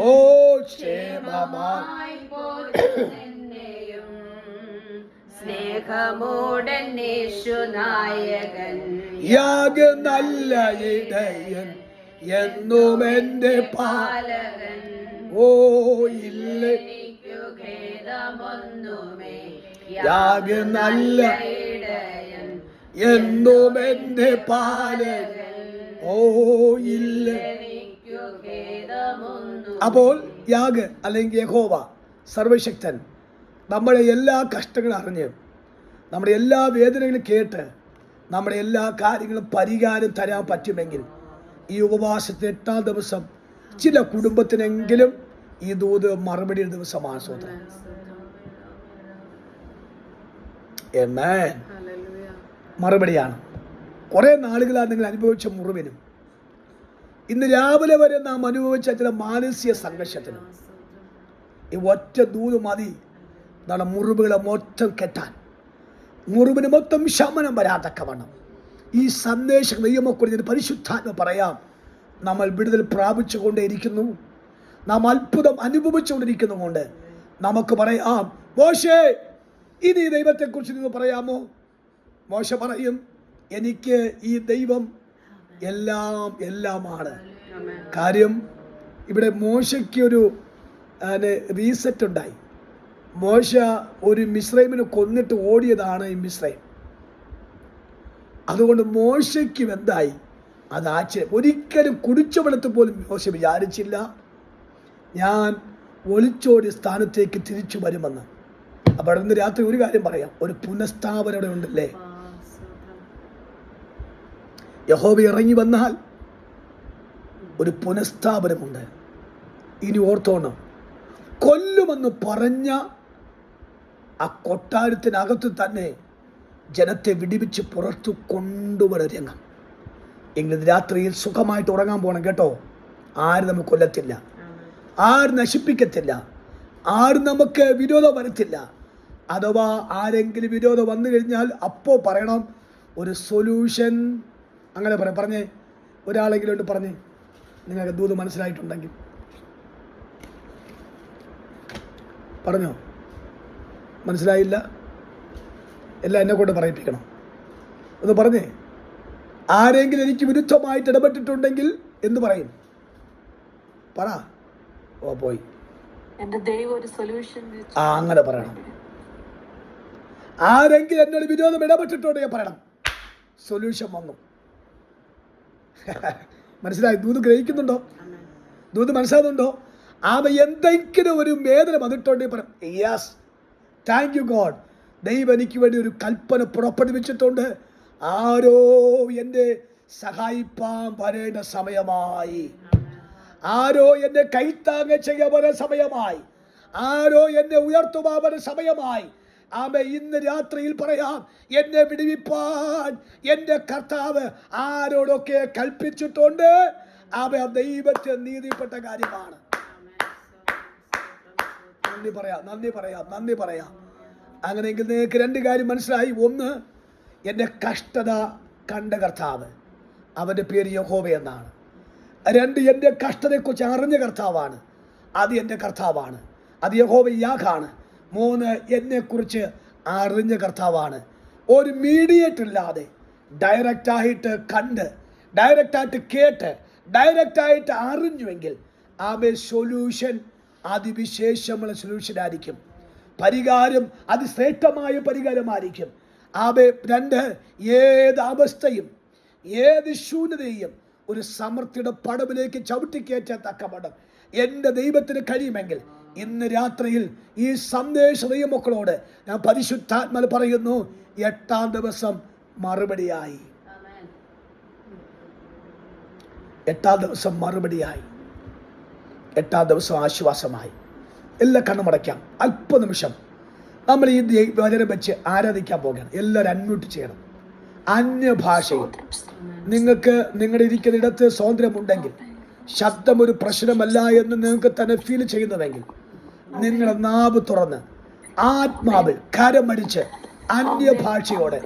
ഓ ക്ഷേമമായി പോറ്റുന്നെന്നെയും സ്നേഹമോടൻ യേശുനായകൻ. യാഗ് നല്ല ഇടയൻ എന്നും എൻ്റെ പാലകൻ ഓ ഇല്ല എനിക്കു ഖേദമൊന്നുമേ. യാഗ് നല്ല ഇടയൻ എന്നും എൻ്റെ പാലകൻ ഓ ഇല്ല. എനിക്കു ഖേദമൊന്നുമേ. അപ്പോൾ യാഗ് അല്ലെങ്കിൽ യഹോവ സർവശക്തൻ നമ്മുടെ എല്ലാ കഷ്ടങ്ങളും അറിഞ്ഞ് നമ്മുടെ എല്ലാ വേദനകളും കേട്ട് നമ്മുടെ എല്ലാ കാര്യങ്ങളും പരിഹാരം തരാൻ പറ്റുമെങ്കിൽ ഈ ഉപവാസത്തിന് 8-ാം ദിവസം ചില കുടുംബത്തിനെങ്കിലും ഈ ദൂത് മറുപടി ദിവസമാണ്. സ്വന്തം മറുപടിയാണ്. കുറെ നാളുകളാണ് നിങ്ങൾ അനുഭവിച്ച മുറിവിനും ഇന്ന് രാവിലെ വരെ നാം അനുഭവിച്ച ചില മാനസിക സംഘർഷത്തിനും ഈ ഒറ്റ ദൂത് മതി നമ്മുടെ മുറിവുകളെ മൊത്തം കെട്ടാൻ, മുറിവിന് മൊത്തം ശമനം വരാതക്കവണ്ണം. ഈ സന്ദേശം ദൈവമക്കളിൽ പരിശുദ്ധാത്മ പറയാം. നമ്മൾ വിടുതൽ പ്രാപിച്ചുകൊണ്ടേയിരിക്കുന്നു, നാം അത്ഭുതം അനുഭവിച്ചുകൊണ്ടിരിക്കുന്നതുകൊണ്ട് നമുക്ക് പറയാം, മോശേ ഇനി ദൈവത്തെക്കുറിച്ച് നിങ്ങൾ പറയാമോ? മോശ പറയും, എനിക്ക് ഈ ദൈവം എല്ലാമാണ്. കാര്യം ഇവിടെ മോശയ്ക്കൊരു റീസെറ്റ് ഉണ്ടായി. മോശ ഒരു മിസ്രൈമിനെ കൊന്നിട്ട് ഓടിയതാണ് ഈ മിസ്രൈം. അതുകൊണ്ട് മോശയ്ക്കും എന്തായി അത് ആശ്ചര്യം. ഒരിക്കലും കുടിച്ച വെള്ളത്തിൽ പോലും മോശ വിചാരിച്ചില്ല ഞാൻ ഒളിച്ചോടിയ സ്ഥാനത്തേക്ക് തിരിച്ചു വരുമെന്ന്. അപ്പോൾ ഇന്ന് രാത്രി ഒരു കാര്യം പറയാം, ഒരു പുനഃസ്ഥാപനം ഇവിടെ ഉണ്ടല്ലേ. യഹോവ ഇറങ്ങി വന്നാൽ ഒരു പുനഃസ്ഥാപനമുണ്ട്. ഇനി ഓർത്തോണം, കൊല്ലുമെന്ന് പറഞ്ഞ ആ കൊട്ടാരത്തിനകത്ത് തന്നെ ജനത്തെ വിടിവിച്ച് പുറത്തു കൊണ്ടുവരുന്ന രംഗം. എങ്കിലും രാത്രിയിൽ സുഖമായിട്ട് ഉറങ്ങാൻ പോകണം കേട്ടോ. ആരും നമുക്ക് കൊല്ലത്തില്ല, ആരും നശിപ്പിക്കത്തില്ല, ആരും നമുക്ക് വിരോധം വരുത്തില്ല. അഥവാ ആരെങ്കിലും വിരോധം വന്നു കഴിഞ്ഞാൽ അപ്പോൾ പറയണം ഒരു സൊല്യൂഷൻ. അങ്ങനെ പറഞ്ഞേ ഒരാളെങ്കിലും ഉണ്ട് പറഞ്ഞേ, നിങ്ങൾക്ക് ദൂത് മനസ്സിലായിട്ടുണ്ടെങ്കിൽ പറഞ്ഞോ. മനസ്സിലായില്ല, എല്ലാം എന്നെ കൊണ്ട് പറയിപ്പിക്കണം. ഒന്ന് പറഞ്ഞേ, ആരെങ്കിലും എനിക്ക് വിരുദ്ധമായിട്ട് ഇടപെട്ടിട്ടുണ്ടെങ്കിൽ എന്ത് പറയും? പറ. ഓ പോയി. എന്റെ ദൈവം ഒരു സൊല്യൂഷൻ അങ്ങനെ പറയണം. ആരെങ്കിലും എന്നോട് വിരോധം ഇടപെട്ടിട്ടുണ്ടെങ്കിൽ പറയണം സൊല്യൂഷൻ വന്നു. മനസ്സിലായി? ദൂത് ഗ്രഹിക്കുന്നുണ്ടോ? ദൂത് മനസ്സിലാകുന്നുണ്ടോ? എന്തെങ്കിലും ഒരു വേദന വന്നിട്ടുണ്ടെങ്കിൽ പറയാം, യെസ് താങ്ക് യു ഗോഡ്, ദൈവം എനിക്ക് വേണ്ടി ഒരു കൽപ്പന പുറപ്പെടുവിച്ചിട്ടുണ്ട്, ആരോ എന്നെ സഹായിപ്പാൻ വരേണ്ട സമയമായി. ആരോ എന്നെ കൈത്താങ്ങ ചെയ്യാൻ സമയമായി. ആരോ എന്നെ ഉയർത്തുവാൻ സമയമായി. ആമേ, ഇന്ന് രാത്രിയിൽ പറയാം, എന്നെ വിടുവിപ്പാൻ എൻ്റെ കർത്താവ് ആരോടൊക്കെ കൽപ്പിച്ചിട്ടുണ്ട്. ആമേ, ദൈവത്തിന് നീതിപ്പെട്ട കാര്യമാണ്. നന്ദി പറയാം. അങ്ങനെയെങ്കിൽ നിങ്ങൾക്ക് രണ്ട് കാര്യം മനസ്സിലായി. ഒന്ന്, എൻ്റെ കഷ്ടത കണ്ട കർത്താവ്, അവൻ്റെ പേര് യഹോവ എന്നാണ്. രണ്ട്, എൻ്റെ കഷ്ടതയെക്കുറിച്ച് അറിഞ്ഞ കർത്താവാണ്, അത് എൻ്റെ കർത്താവാണ്, അത് യഹോവ യാഗാണ്. മൂന്ന്, എന്നെക്കുറിച്ച് അറിഞ്ഞ കർത്താവാണ്. ഒരു മീഡിയേറ്റർ ഇല്ലാതെ ഡയറക്റ്റായിട്ട് കണ്ട്, ഡയറക്റ്റായിട്ട് കേട്ട്, ഡയറക്റ്റായിട്ട് അറിഞ്ഞുവെങ്കിൽ ആമേ സൊല്യൂഷൻ അതിവിശേഷമുള്ള സൊല്യൂഷനായിരിക്കും. പരിഹാരം അതിശ്രേഷ്ഠമായ പരിഹാരമായിരിക്കും. ആമേ. രണ്ട്, ഏത് അവസ്ഥയും ഏത് ശൂന്യതയും ഒരു സമൃദ്ധിയുടെ പടവിലേക്ക് ചവിട്ടിക്കയറ്റാൻ തക്കവണ്ണം എൻ്റെ ദൈവത്തിന് കഴിയുമെങ്കിൽ ഇന്ന് രാത്രിയിൽ ഈ സന്ദേശ ദൈവമക്കളോട് ഞാൻ പരിശുദ്ധാത്മാവിൽ പറയുന്നു, 8-ാം ദിവസം മറുപടിയായി. 8-ാം ദിവസം മറുപടിയായി. 8-ാം ദിവസം ആശ്വാസമായി. എല്ലാ കണ്ണുമടയ്ക്കാം. അല്പനിമിഷം നമ്മൾ ഈ വചനം വെച്ച് ആരാധിക്കാൻ പോകുകയാണ്. എല്ലാവരും അൺമ്യൂട്ട് ചെയ്യണം. അന്യഭാഷയിൽ നിങ്ങൾക്ക് നിങ്ങളുടെ ഇരിക്കുന്നിടത്ത് സ്വാതന്ത്ര്യമുണ്ടെങ്കിൽ, ശബ്ദം ഒരു പ്രശ്നമല്ല എന്ന് നിങ്ങൾക്ക് തന്നെ ഫീൽ ചെയ്യുന്നുവെങ്കിൽ, നിങ്ങളുടെ നാവ് തുറന്ന് ആത്മാവിൽ കരമടിച്ച് അന്യഭാഷയോടെ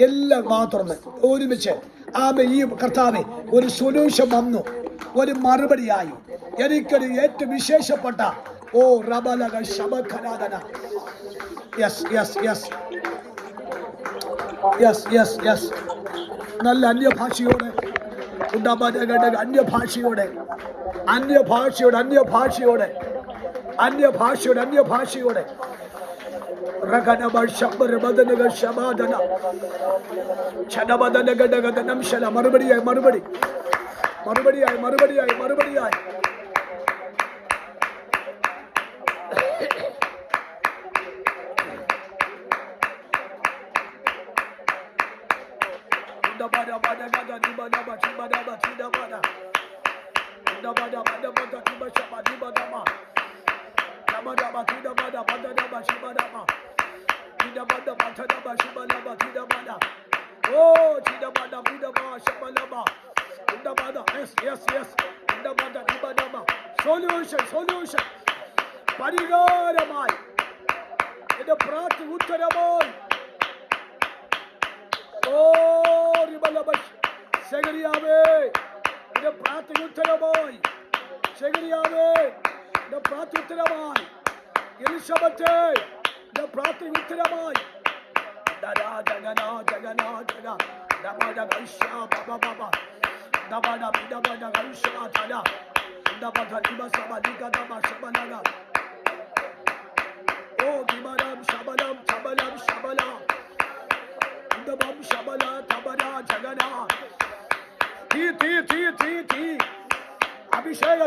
എല്ലാം വാ തുറന്ന് ഒരുമിച്ച് ആമേ, ഈ കർത്താവേ, ഒരു സൊല്യൂഷൻ വന്നു, ഒരു മറുപടിയായി എനിക്കൊരു ഏറ്റവും വിശേഷപ്പെട്ട റബലക ശബഖനാദന. നല്ല അന്യഭാഷയോടെ അന്യഭാഷയോടെ മറുപടിയായി. സൊല്യൂഷൻ പരിഹാരമായി എന്റെ പ്രാർത്ഥന ഉത്തരമായി. എന്റെ പ്രാർത്ഥന ഉത്തരമായി. എലിശബത്തെ, എന്റെ പ്രാർത്ഥന ഉത്തരമായി. അഭിഷേക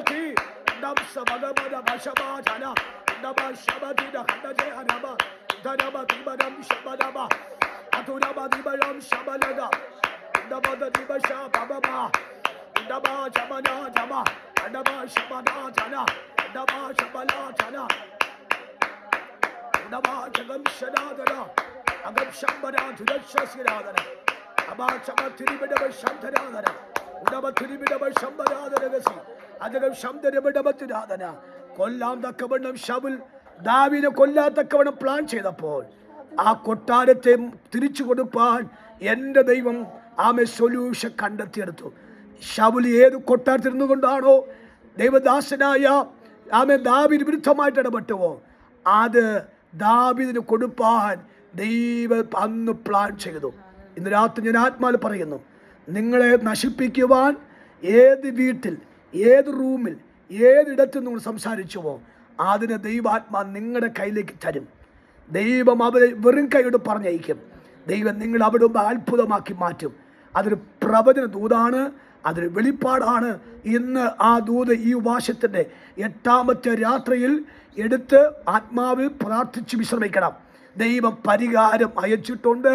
കൊല്ലാൻ തക്കവണ്ണം ശൗൽ ദാവീദിനെ കൊല്ലാൻ തക്കവണ്ണം പ്ലാൻ ചെയ്തപ്പോൾ ആ കൊട്ടാരത്തെ തിരിച്ചു കൊടുപ്പാൻ എൻ്റെ ദൈവം ആമേ സൊല്യൂഷൻ കണ്ടെത്തിയെടുത്തു. ശൗൽ ഏത് കൊട്ടാരത്തിരുന്നു കൊണ്ടാണോ ദൈവദാസനായ ആമേ ദാവീദിന് വിരുദ്ധമായിട്ട് ഇടപെട്ടുവോ, അത് ദാവീദിന് കൊടുപ്പാൻ ദൈവം അന്ന് പ്ലാൻ ചെയ്തു. ഇന്ന് രാത്രി ഞാൻ ആത്മാവിൽ പറയുന്നു, നിങ്ങളെ നശിപ്പിക്കുവാൻ ഏത് വീട്ടിൽ, ഏത് റൂമിൽ, ഏതിടത്ത് നിങ്ങൾ സംസാരിച്ചുവോ, അതിന് ദൈവാത്മാ നിങ്ങളുടെ കയ്യിലേക്ക് തരും. ദൈവം അവരെ വെറും കൈയോട് പറഞ്ഞയക്കും. ദൈവം നിങ്ങൾ അവിടെ അത്ഭുതമാക്കി മാറ്റും. അതൊരു പ്രവചന ദൂതാണ്, അതൊരു വെളിപ്പാടാണ്. ഇന്ന് ആ ദൂത് ഈ ഉപവാസത്തിൻ്റെ 8ാമത്തെ രാത്രിയിൽ എടുത്ത് ആത്മാവിൽ പ്രാർത്ഥിച്ച് വിശ്രമിക്കണം. ദൈവം പരിഹാരം അയച്ചിട്ടുണ്ട്.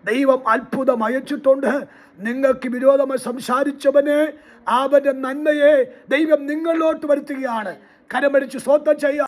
ദൈവം അത്ഭുതം അയച്ചിട്ടുണ്ട്. നിങ്ങൾക്ക് വിരോധമായി സംസാരിച്ചവനെ, അവന്റെ നന്മയെ ദൈവം നിങ്ങളിലോട്ട് വരുത്തുകയാണ്. കരമടിച്ച് സ്വന്തം ചെയ്യുക.